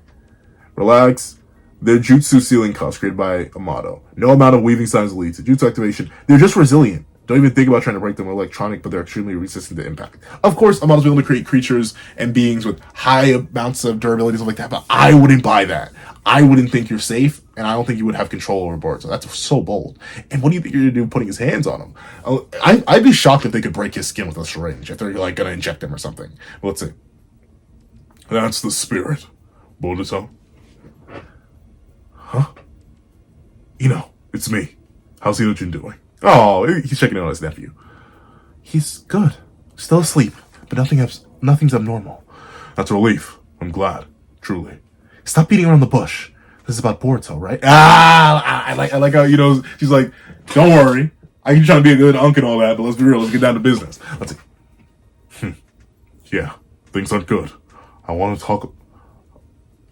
Relax. They're jutsu sealing cuffs created by Amato. No amount of weaving signs leads to jutsu activation. They're just resilient. Don't even think about trying to break them with electronic, but they're extremely resistant to impact. Of course, Amato's been able to create creatures and beings with high amounts of durability, stuff like that, but I wouldn't buy that. I wouldn't think you're safe, and I don't think you would have control over Boruto. So that's so bold. And what do you think you're going to do putting his hands on him? I'd be shocked if they could break his skin with a syringe, if they're like going to inject him or something. Well, let's see. That's the spirit. Boruto. Huh? It's me. How's Hyojin doing? Oh, he's checking in on his nephew. He's good. Still asleep, but nothing's abnormal. That's a relief. I'm glad. Truly. Stop beating around the bush. This is about Boruto, right? I like how, she's like, don't worry. I can try to be a good unk and all that, but let's be real. Let's get down to business. Let's see. Yeah, things aren't good. I want to talk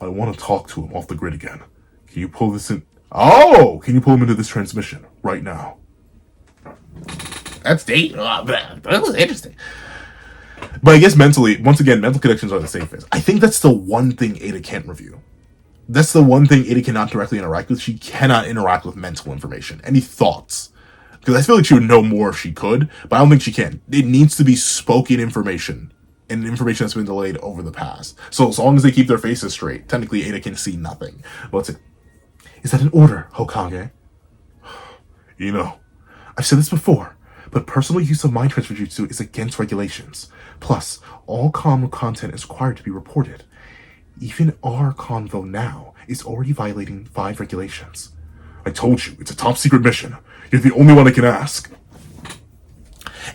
I want to talk to him off the grid again. Can you pull this in? Oh! Can you pull him into this transmission right now? That's deep. Oh, that was interesting. But I guess mentally, once again, mental connections are the safest. I think that's the one thing Ada can't review. That's the one thing Ada cannot directly interact with. She cannot interact with mental information. Any thoughts? Because I feel like she would know more if she could, but I don't think she can. It needs to be spoken information, and information that's been delayed over the past. So as long as they keep their faces straight, technically Ada can see nothing. What's it? Is that an order, Hokage? You know, I've said this before, but personal use of mind transfer jutsu is against regulations. Plus, all comm content is required to be reported. Even our convo now is already violating 5 regulations. I told you, it's a top secret mission. You're the only one I can ask.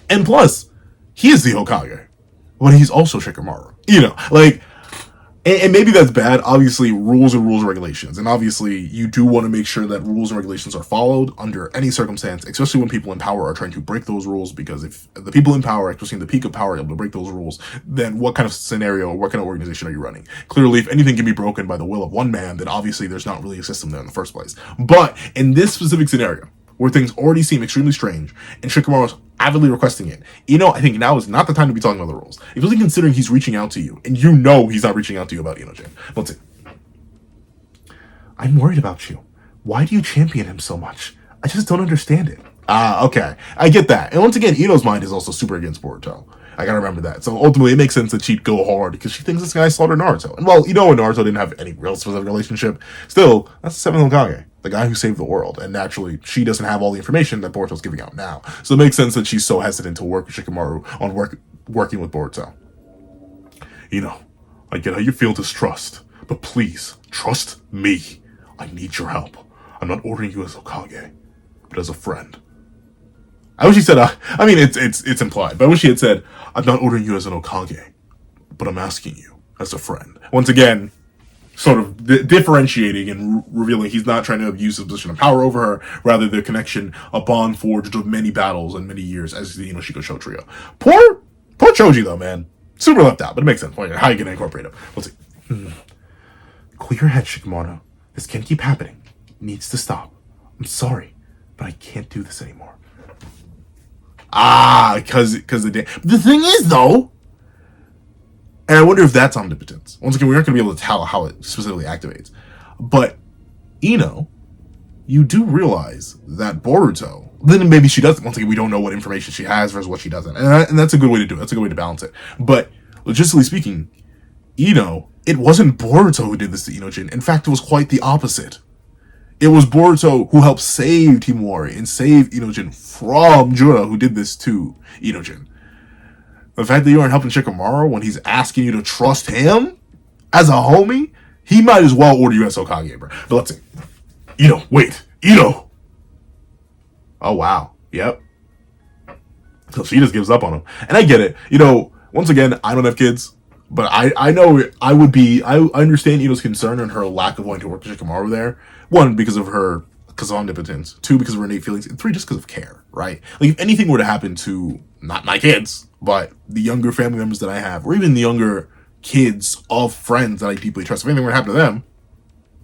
And plus, he is the Hokage, but he's also Shikamaru. You know, like, and maybe that's bad. Obviously, rules are rules and regulations. And obviously, you do want to make sure that rules and regulations are followed under any circumstance, especially when people in power are trying to break those rules. Because if the people in power, especially in the peak of power, are able to break those rules, then what kind of scenario or what kind of organization are you running? Clearly, if anything can be broken by the will of one man, then obviously there's not really a system there in the first place. But in this specific scenario, where things already seem extremely strange, and Shikamaru's avidly requesting it, I think now is not the time to be talking about the rules. Especially considering he's reaching out to you, and you know he's not reaching out to you about Ino-jin. Let's see. I'm worried about you. Why do you champion him so much? I just don't understand it. Okay. I get that. And once again, Ino's mind is also super against Boruto. I gotta remember that. So ultimately, it makes sense that she'd go hard because she thinks this guy slaughtered Naruto. And while Ino and Naruto didn't have any real specific relationship, still, that's the 7th Hokage, the guy who saved the world. And naturally, she doesn't have all the information that Boruto's giving out now. So it makes sense that she's so hesitant to work with Shikamaru on working with Boruto. I get how you feel distrust, but please, trust me. I need your help. I'm not ordering you as Hokage, but as a friend. I wish he said, it's implied, but I wish he had said, I'm not ordering you as an Hokage, but I'm asking you as a friend. Once again, sort of differentiating and revealing he's not trying to abuse his position of power over her, rather their connection, a bond forged of many battles and many years as the Inoshiko Sho trio. Poor Choji though, man. Super left out, but it makes sense. How are you going to incorporate him? Let's see. Clear your head, Shikamaru. This can't keep happening. It needs to stop. I'm sorry, but I can't do this anymore. Because the thing is, though, and I wonder if that's omnipotence. Once again, we aren't going to be able to tell how it specifically activates. But, you do realize that Boruto, then maybe she doesn't. Once again, we don't know what information she has versus what she doesn't. And that's a good way to do it. That's a good way to balance it. But, logistically speaking, it wasn't Boruto who did this to Ino-jin. In fact, it was quite the opposite. It was Boruto who helped save Timori and save Ino-jin from Jura, who did this to Ino-jin. The fact that you aren't helping Shikamaru when he's asking you to trust him as a homie, he might as well order you as Hokage, bro. But let's see. Wait. Oh, wow. Yep. So she just gives up on him. And I get it. Once again, I don't have kids. But I know I understand Ino's concern and her lack of wanting to work with Shikamaru there. 1, because of omnipotence. 2, because of her innate feelings. And 3, just because of care, right? Like, if anything were to happen to, not my kids, but the younger family members that I have, or even the younger kids of friends that I deeply trust, if anything were to happen to them,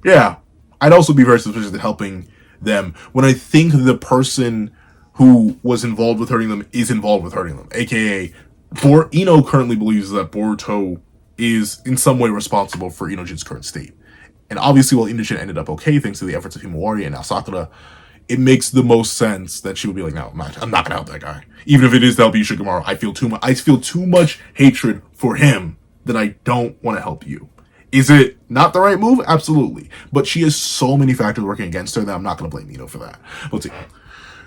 yeah, I'd also be very suspicious in helping them when I think the person who was involved with hurting them is involved with hurting them. AKA, Ino currently believes that Boruto is in some way responsible for Ino-jin's current state. And obviously, while Ino-jin ended up okay thanks to the efforts of Himawari and now Sakura, it makes the most sense that she would be like, no, I'm not gonna help that guy. Even if it is to help you, Shikamaru, I feel too much hatred for him that I don't want to help you. Is it not the right move? Absolutely. But she has so many factors working against her that I'm not gonna blame Ino for that. Let's see.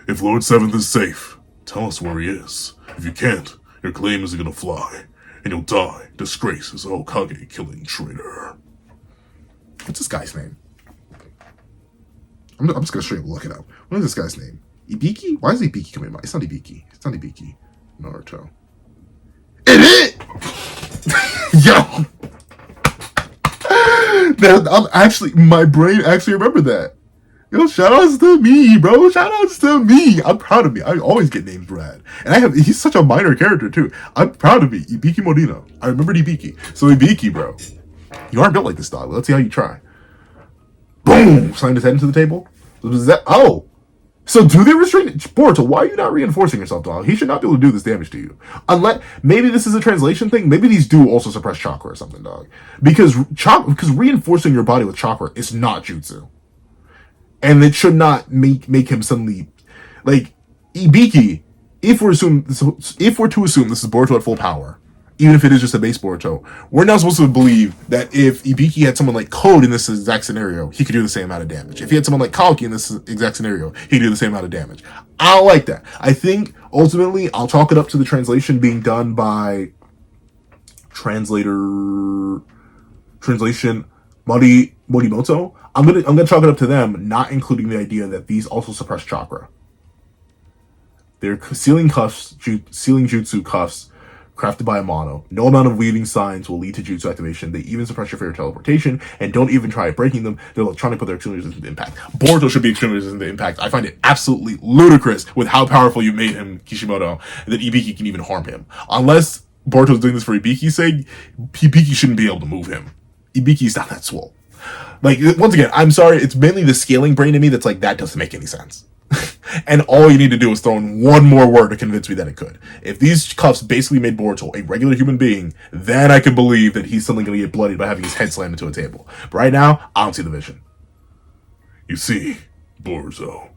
If Lord Seventh is safe, tell us where he is. If you can't, your claim isn't gonna fly, and you'll die, disgrace as a Hokage killing traitor. What's this guy's name? I'm just gonna straight up look it up. What is this guy's name? Ibiki? Why is Ibiki coming in? It's not Ibiki. It's not Ibiki. Naruto. It is! Yo! My brain actually remembered that. Yo, shoutouts to me, bro. Shoutouts to me. I'm proud of me. I always get names Brad. And he's such a minor character, too. I'm proud of me. Ibiki Morino. I remembered Ibiki. So Ibiki, bro. You aren't built like this, dog. Let's see how you try. Boom! Slammed his head into the table. Was that? Oh. So do they restrain Boruto? Why are you not reinforcing yourself, dog? He should not be able to do this damage to you. Unless, maybe this is a translation thing. Maybe these do also suppress chakra or something, dog. Because reinforcing your body with chakra is not jutsu. And it should not make him suddenly, like, Ibiki, if we're to assume this is Boruto at full power, even if it is just a base Boruto, we're now supposed to believe that if Ibiki had someone like Code in this exact scenario, he could do the same amount of damage. If he had someone like Kawaki in this exact scenario, he could do the same amount of damage. I don't like that. I think, ultimately, I'll chalk it up to the translation being done by translation Morimoto. I'm gonna chalk it up to them, not including the idea that these also suppress chakra. They're sealing jutsu cuffs crafted by Amano. No amount of weaving signs will lead to jutsu activation. They even suppress your favorite teleportation, and don't even try breaking them. They're trying to put their extremely resistant to impact. Boruto should be extremely resistant to impact. I find it absolutely ludicrous with how powerful you made him, Kishimoto, that Ibiki can even harm him. Unless Boruto's doing this for Ibiki's sake, Ibiki shouldn't be able to move him. Ibiki's not that swole. Like, once again, I'm sorry, it's mainly the scaling brain in me that's like, that doesn't make any sense. And all you need to do is throw in one more word to convince me that it could. If these cuffs basically made Boruto a regular human being, then I could believe that he's suddenly going to get bloodied by having his head slammed into a table. But right now, I don't see the vision. You see, Boruto,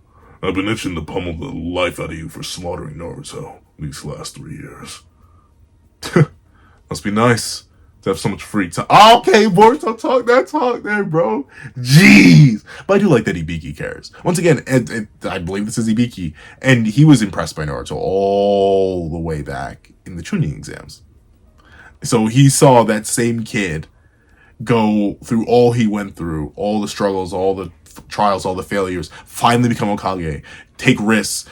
I've been itching to pummel the life out of you for slaughtering Naruto these last 3 years. Must be nice to have so much free time. Okay, Boruto, talk that talk there, bro. Jeez. But I do like that Ibiki cares. Once again, I believe this is Ibiki, and he was impressed by Naruto all the way back in the Chunin exams. So he saw that same kid go through all he went through, all the struggles, all the trials, all the failures, finally become Hokage, take risks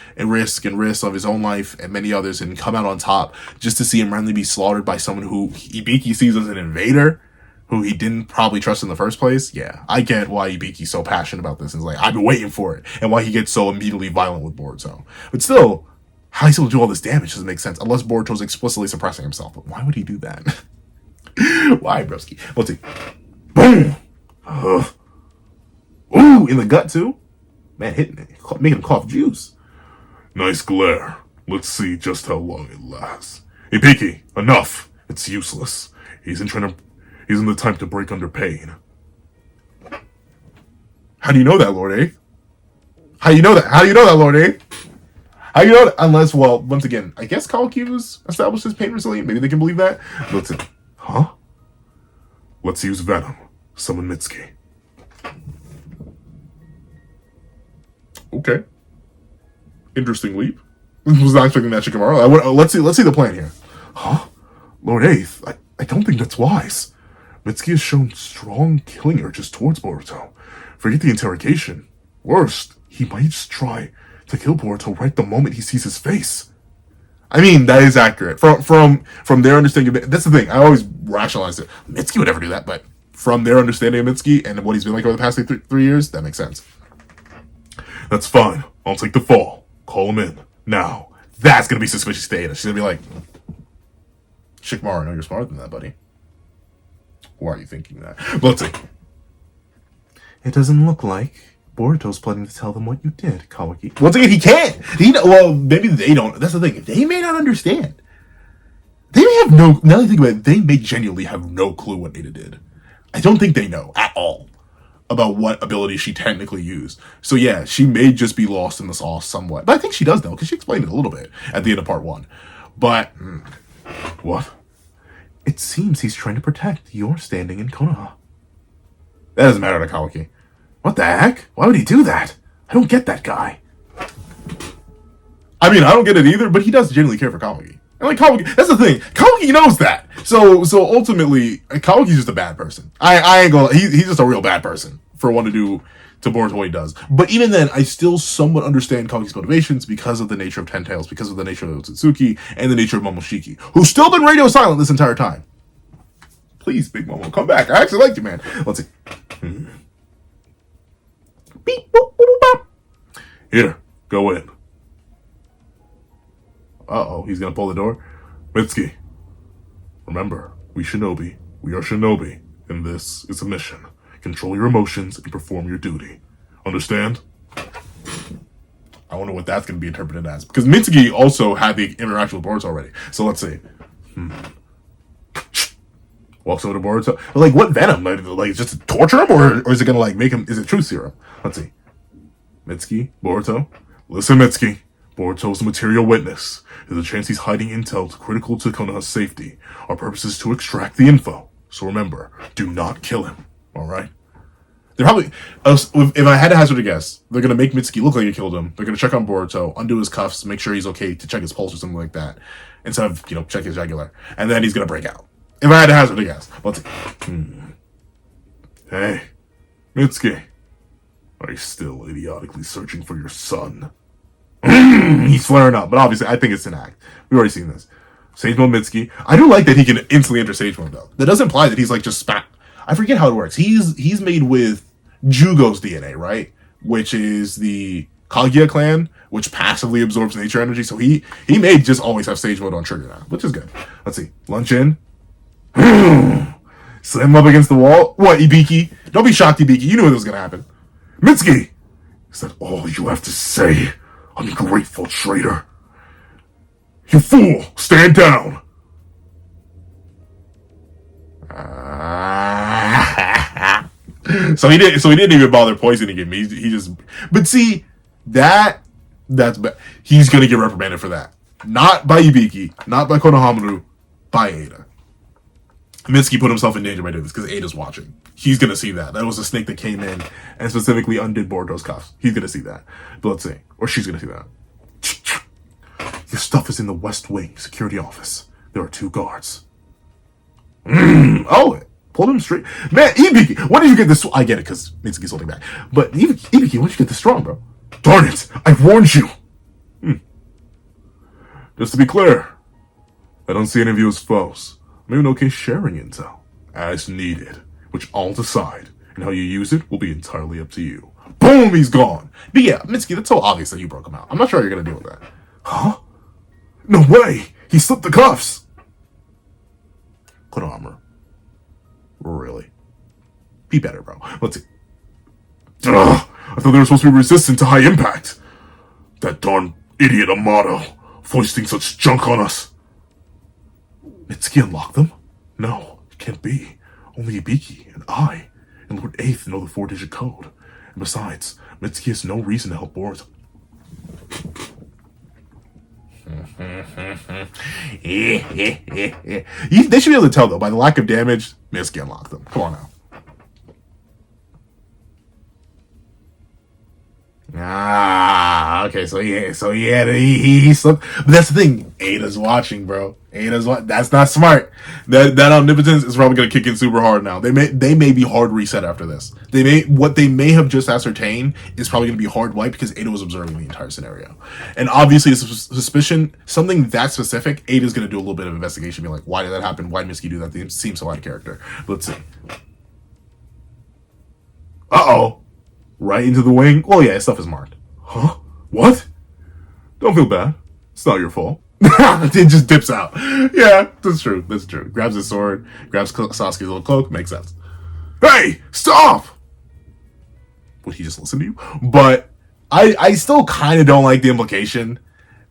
of his own life and many others, and come out on top, just to see him randomly be slaughtered by someone who Ibiki sees as an invader, who he didn't probably trust in the first place. Yeah, I get why Ibiki's so passionate about this, and is like, I've been waiting for it, and why he gets so immediately violent with Boruto. But still, how he's able to do all this damage doesn't make sense, unless Boruto's explicitly suppressing himself. But why would he do that? Why, broski? Let's see. Boom! Ooh, in the gut, too? Man, hitting it, making him cough juice. Nice glare. Let's see just how long it lasts. Ibiki, enough. It's useless. He's in the time to break under pain. How do you know that, Lord A? How do you know that? How do you know that, Lord A? How do you know that? Unless, well, once again, I guess Kawaki was established as pain resilient. Maybe they can believe that. Let's see. Huh? Let's use Venom. Summon Mitsuki. Okay. Interesting leap. Was not expecting that, Shikamaru. Let's see the plan here. Huh? Lord Eighth, I don't think that's wise. Mitsuki has shown strong killing urges towards Boruto. Forget the interrogation. Worst, he might just try to kill Boruto right the moment he sees his face. I mean, that is accurate. From their understanding of it, that's the thing. I always rationalize it. Mitsuki would never do that, but from their understanding of Mitsuki and what he's been like over the past 3 years, that makes sense. That's fine. I'll take the fall. Call him in. Now. That's going to be suspicious data. She's going to be like, Shikamaru, I know you're smarter than that, buddy. Why are you thinking that? But let's see. It doesn't look like Boruto's planning to tell them what you did, Kawaki. Once again, he can't. Well, maybe they don't. That's the thing. They may not understand. They may have no... Now that I think about it, they may genuinely have no clue what Ada did. I don't think they know at all about what ability she technically used. So yeah, she may just be lost in the sauce somewhat. But I think she does know, because she explained it a little bit at the end of part 1. But, what? It seems he's trying to protect your standing in Konoha. That doesn't matter to Kawaki. What the heck? Why would he do that? I don't get that guy. I mean, I don't get it either, but he does genuinely care for Kawaki. And like Kawaki, that's the thing. Kawaki knows that. So ultimately, Kawaki's just a bad person. I ain't gonna. He's just a real bad person for wanting to do to Boruto what he does. But even then, I still somewhat understand Kawaki's motivations because of the nature of Ten Tails, because of the nature of Otsutsuki, and the nature of Momoshiki, who's still been radio silent this entire time. Please, Big Momo, come back. I actually like you, man. Let's see. Beep, boop, boop, boop. Here, go in. Uh-oh, he's gonna pull the door. Mitsuki, remember, we are shinobi. and this is a mission. Control your emotions and perform your duty. Understand? I wonder what that's going to be interpreted as. Because Mitsuki also had the interaction with Boruto already. So let's see. Walks over to Boruto. Like, what venom? Like just torture him? Or is it going to, like, make him... Is it truth serum? Let's see. Mitsuki, Boruto. Listen, Mitsuki. Boruto's a material witness. There's a chance he's hiding intel critical to Konoha's safety. Our purpose is to extract the info. So remember, do not kill him. Alright? They're probably... If I had to hazard a guess, they're going to make Mitsuki look like he killed him. They're going to check on Boruto, undo his cuffs, make sure he's okay to check his pulse or something like that. Instead of, check his jugular. And then he's going to break out. If I had to hazard a guess. Let's see. Hey, Mitsuki. Are you still idiotically searching for your son? He's flaring up, but obviously I think it's an act. We've already seen this. Sage Mode Mitsuki. I do like that he can instantly enter Sage Mode, though. That doesn't imply that he's, like, just spat. I forget how it works. He's made with Jugo's DNA, right? Which is the Kaguya clan, which passively absorbs nature energy. So he may just always have Sage Mode on trigger now, which is good. Let's see. Lunge in. Slam him up against the wall. What, Ibiki? Don't be shocked, Ibiki. You knew it was going to happen. Mitsuki! Is that all you have to say? Ungrateful traitor. You fool! Stand down! So he didn't even bother poisoning him. He just... But see, that's bad. He's gonna get reprimanded for that. Not by Ibiki, not by Konohamaru, by Ada. Mitsuki put himself in danger by doing this because Ada's watching. He's gonna see that. That was a snake that came in and specifically undid Boruto's cuffs. He's gonna see that. But let's see. Or she's gonna see that. Your stuff is in the West Wing security office. There are 2 guards. Oh, pulled him straight. Man, Ibiki, when did you get this? I get it because Mitsuki's holding back. But Ibiki, when did you get this strong, bro? Darn it! I warned you! Just to be clear, I don't see any of you as foes. I'm even okay sharing intel, as needed, which I'll decide, and how you use it will be entirely up to you. Boom, he's gone! But yeah, Mitsuki, that's so obvious that you broke him out. I'm not sure how you're gonna deal with that. Huh? No way! He slipped the cuffs! Put armor. Really? Be better, bro. Let's see. Ugh, I thought they were supposed to be resistant to high impact. That darn idiot Amato, foisting such junk on us. Mitsuki unlocked them? No, it can't be. Only Ibiki and I and Lord Eighth know the 4-digit code. And besides, Mitsuki has no reason to help Boruto. They should be able to tell, though, by the lack of damage, Mitsuki unlocked them. Come on now. Okay, he slipped. But that's the thing. Ada's watching, bro. That's not smart. That omnipotence is probably gonna kick in super hard now. They may be hard reset after this. What they may have just ascertained is probably gonna be hard wipe because Ada was observing the entire scenario. And obviously it's a suspicion, something that specific, Ada's gonna do a little bit of investigation, be like, why did that happen? Why did Mitsuki do that? It seems so out of character. But let's see. Uh-oh. Right into the wing? Well, yeah, his stuff is marked. Huh? What? Don't feel bad. It's not your fault. It just dips out. Yeah, that's true. That's true. Grabs his sword, grabs Sasuke's little cloak. Makes sense. Hey, stop! Would he just listen to you? But I still kind of don't like the implication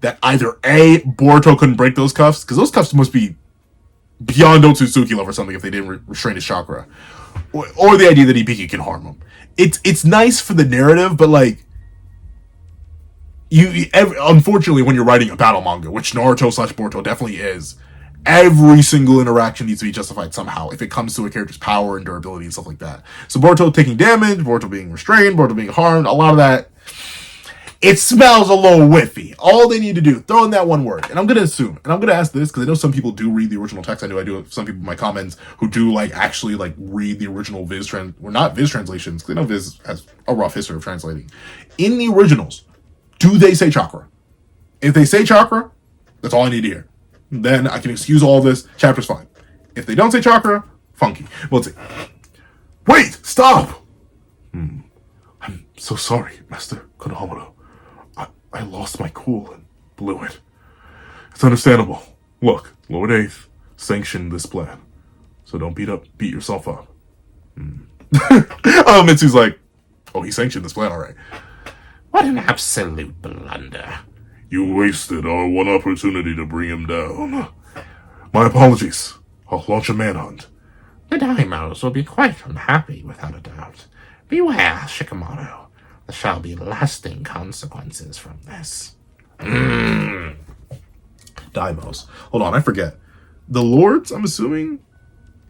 that either A, Boruto couldn't break those cuffs, because those cuffs must be beyond Otsutsuki level or something if they didn't restrain his chakra. Or the idea that Ibiki can harm him. It's nice for the narrative, but like, unfortunately, when you're writing a battle manga, which Naruto/Boruto definitely is, every single interaction needs to be justified somehow if it comes to a character's power and durability and stuff like that. So Boruto taking damage, Boruto being restrained, Boruto being harmed, a lot of that, it smells a little whiffy. All they need to do, throw in that one word. And I'm going to assume, and I'm going to ask this, because I know some people do read the original text. I do have some people in my comments who do actually read the original not Viz translations, because I know Viz has a rough history of translating. In the originals, do they say chakra? If they say chakra, that's all I need to hear. Then I can excuse all this. Chapter's fine. If they don't say chakra, funky. Well, let's see. Wait! Stop! I'm so sorry, Master Konohamaru. I lost my cool and blew it. It's understandable. Look, Lord Eighth sanctioned this plan. So don't beat yourself up. Oh, Mitsu's like, oh, he sanctioned this plan, all right. What an absolute blunder. You wasted our one opportunity to bring him down. My apologies. I'll launch a manhunt. The Daimos will be quite unhappy, without a doubt. Beware, Shikamaru. There shall be lasting consequences from this. Daimos. Hold on, I forget. The lords, I'm assuming?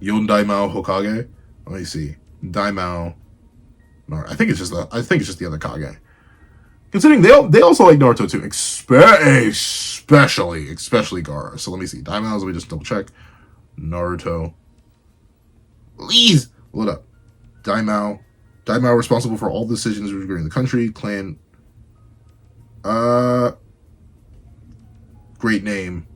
Yon Daimao Hokage? Let me see. Daimao. No, I think it's just the other Kage. Considering they also like Naruto too, especially Gaara. So let me see. Daimao, let me just double check. Naruto. Please load up. Daimao responsible for all decisions regarding the country, clan. Great name.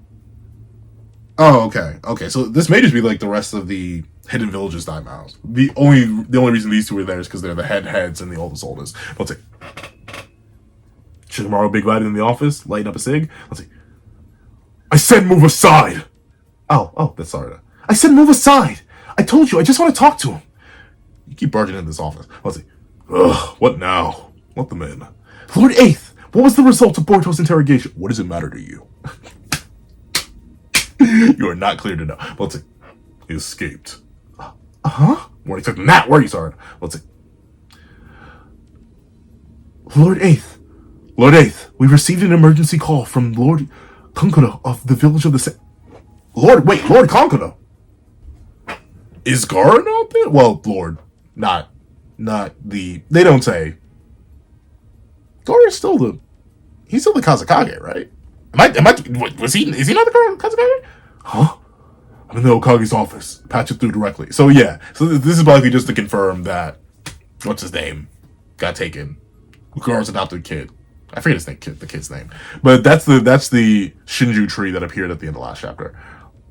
Oh, okay. Okay, so this may just be like the rest of the hidden villages Daimaos. The only reason these two are there is because they're the heads and the oldest. Let's see. Shikamaru big light in the office, lighting up a cig. Let's see. I said move aside! Oh, that's Sarada. I said move aside! I told you, I just want to talk to him. You keep barging into this office. Let's see. Ugh, what now? Let them in. Lord Eighth, what was the result of Boruto's interrogation? What does it matter to you? You are not clear to know. Let's see. He escaped. Huh? More expecting that. Where are you, Sarada? Let's see. Lord Eighth, we received an emergency call from Lord Kankuro of the village of the Lord Kankuro? Is Gaara not there? Well, Lord, not the. They don't say. Gaara is still he's still the Kazakage, right? Is he not the Kazakage? Huh? I'm in the Okage's office. Patch it through directly. So yeah, so this is likely just to confirm that what's his name got taken. Gaara's adopted kid. I forget the kid's name, but that's the Shinju tree that appeared at the end of last chapter.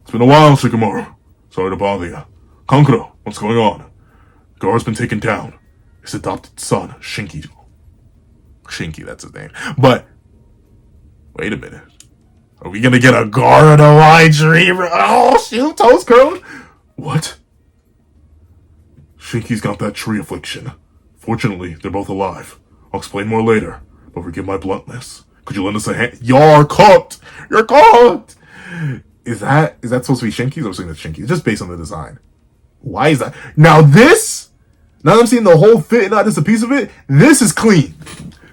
It's been a while, Shikamaru. Sorry to bother you. Kankuro, what's going on? Gaara's been taken down. His adopted son, Shinki, that's his name. But wait a minute. Are we gonna get a Gaara no eye dream? Oh, shoot, toes curling. What? Shinki's got that tree affliction. Fortunately, they're both alive. I'll explain more later, but forgive my bluntness. Could you lend us a hand? You're cooked! You're cooked! Is that supposed to be Shinki's? I'm saying that's Shinki's. Just based on the design. Why is that? Now that I'm seeing the whole fit, not just a piece of it, this is clean.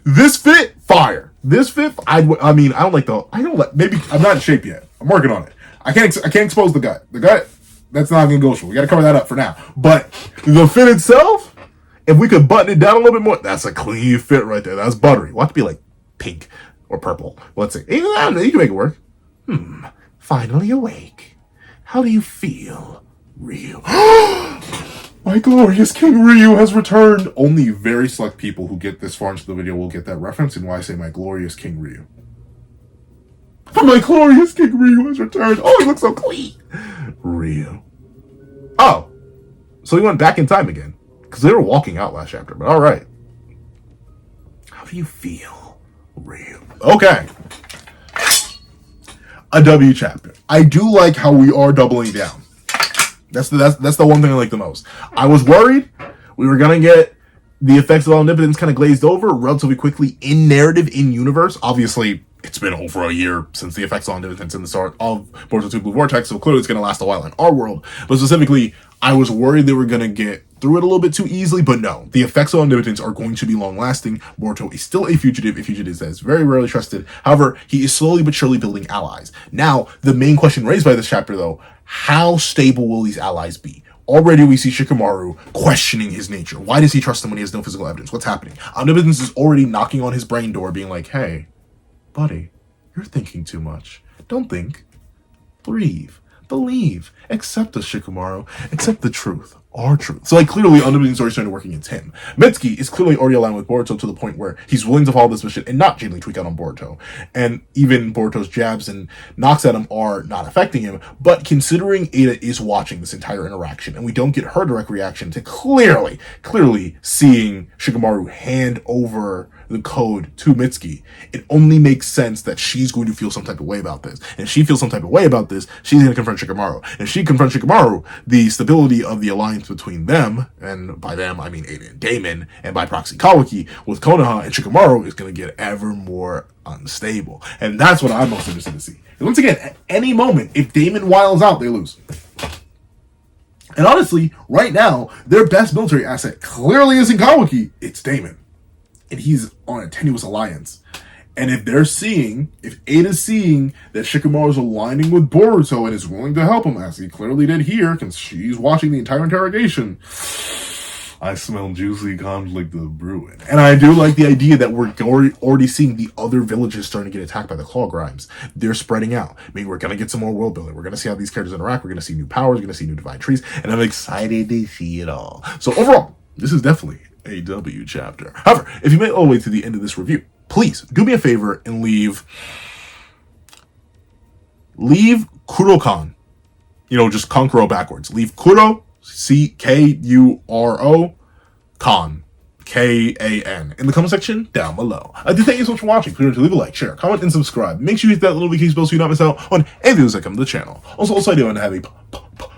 This fit, fire. This fit, maybe I'm not in shape yet. I'm working on it. I can't expose the gut. The gut, that's not negotiable. We gotta cover that up for now. But the fit itself, if we could button it down a little bit more, that's a clean fit right there. That's buttery. We'll have to be like pink or purple. Let's see. You can make it work. Finally awake. How do you feel, Ryu? My glorious King Ryu has returned. Only very select people who get this far into the video will get that reference and why I say my glorious King Ryu. My glorious King Ryu has returned. Oh, he looks so clean. Ryu. Oh. So he went back in time again. Because they were walking out last chapter, but alright. How do you feel, Ryu? Okay. A W chapter. I do like how we are doubling down. That's the one thing I like the most. I was worried we were gonna get the effects of omnipotence kind of glazed over relatively quickly in narrative, in universe. Obviously, it's been over a year since the effects of omnipotence in the start of Boruto 2 Blue Vortex, so clearly it's gonna last a while in our world. But specifically, I was worried they were gonna get through it a little bit too easily, but no. The effects of omnipotence are going to be long-lasting. Boruto is still a fugitive that is very rarely trusted. However, he is slowly but surely building allies. Now, the main question raised by this chapter, though, how stable will these allies be? Already we see Shikamaru questioning his nature. Why does he trust him when he has no physical evidence? What's happening? Omnipotence is already knocking on his brain door, being like, hey, buddy, you're thinking too much. Don't think. Breathe. Believe. Accept us, Shikamaru. Accept the truth. Our truth. So, clearly, Omnipotence is already starting to work against him. Mitsuki is clearly already aligned with Boruto to the point where he's willing to follow this mission and not genuinely tweak out on Boruto. And even Boruto's jabs and knocks at him are not affecting him. But considering Ada is watching this entire interaction, and we don't get her direct reaction to clearly seeing Shikamaru hand over the code to Mitsuki, it only makes sense that she's going to feel some type of way about this. And if she feels some type of way about this, she's going to confront Shikamaru. And if she confronts Shikamaru, the stability of the alliance between them, and by them I mean Aiden and Damon, and by proxy Kawaki, with Konoha and Shikamaru, is going to get ever more unstable. And that's what I'm most interested to see. And once again, at any moment, if Damon wiles out, they lose. And honestly, right now, their best military asset clearly isn't Kawaki, it's Damon. And he's on a tenuous alliance. And if Ada's seeing that Shikamaru's aligning with Boruto and is willing to help him, as he clearly did here, because she's watching the entire interrogation, I smell juicy conflict of brewing. And I do like the idea that we're already seeing the other villages starting to get attacked by the Claw Grimes. They're spreading out. I mean, we're going to get some more world building. We're going to see how these characters interact. We're going to see new powers. We're going to see new divine trees. And I'm excited to see it all. So overall, this is definitely a W chapter. However, if you made it all the way to the end of this review, please do me a favor and leave Kurokan. Just Kankuro backwards. Leave Kuro, Kuro, Kan, Kan, in the comment section down below. I do thank you so much for watching. Please leave a like, share, comment, and subscribe. Make sure you hit that little notification bell so you don't miss out on any videos that come to the channel. Also I do want to have a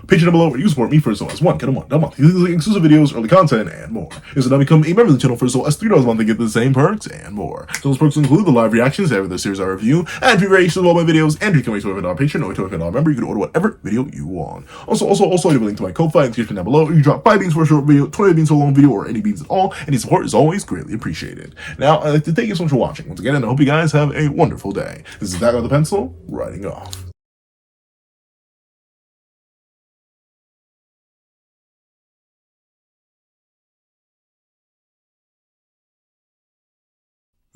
Patreon down below where you support me for as low as $1 a month. Exclusive videos, early content, and more. You also now become a member of the channel for as low as $3 a month to get the same perks and more. So those perks include the live reactions to every other series I review, and free variations of all my videos, and if you can wait to $11 Patreon or to $11 member, you can order whatever video you want. Also, I have a link to my Ko-Fi in the description down below. You drop 5 beans for a short video, 20 beans for a long video, or any beans at all. Any support is always greatly appreciated. Now, I'd like to thank you so much for watching once again, and I hope you guys have a wonderful day. This is That on the Pencil, writing off.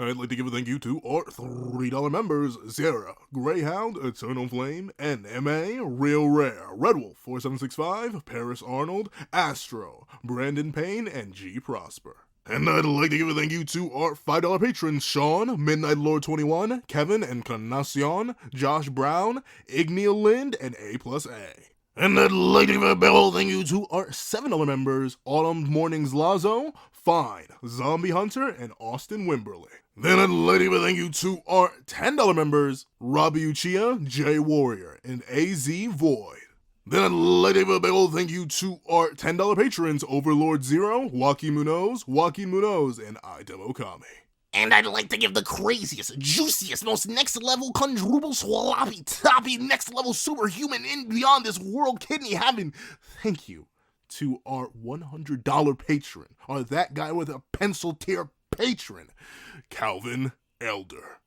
I'd like to give a thank you to our $3 members: Sarah, Greyhound, Eternal Flame, NMA, Real Rare, Red Wolf 4765, Paris Arnold, Astro, Brandon Payne, and G Prosper. And I'd like to give a thank you to our $5 patrons: Sean, Midnight Lord 21, Kevin, Encarnacion, Josh Brown, Igneal Lind, and A+A. And I'd like to give a big ol' thank you to our $7 members: Autumn Mornings Lazo, Fine, Zombie Hunter, and Austin Wimberly. Then I'd like to give a thank you to our $10 members: Robbie Uchiha, Jay Warrior, and AZ Void. Then I'd like to give a big ol' thank you to our $10 patrons: Overlord Zero, Joaquin Munoz, and Idem Okami. And I'd like to give the craziest, juiciest, most next-level, quadruple, sloppy, toppy, next-level superhuman in beyond this world kidney having thank you to our $100 patron, or that guy with a pencil tier patron, Calvin Elder.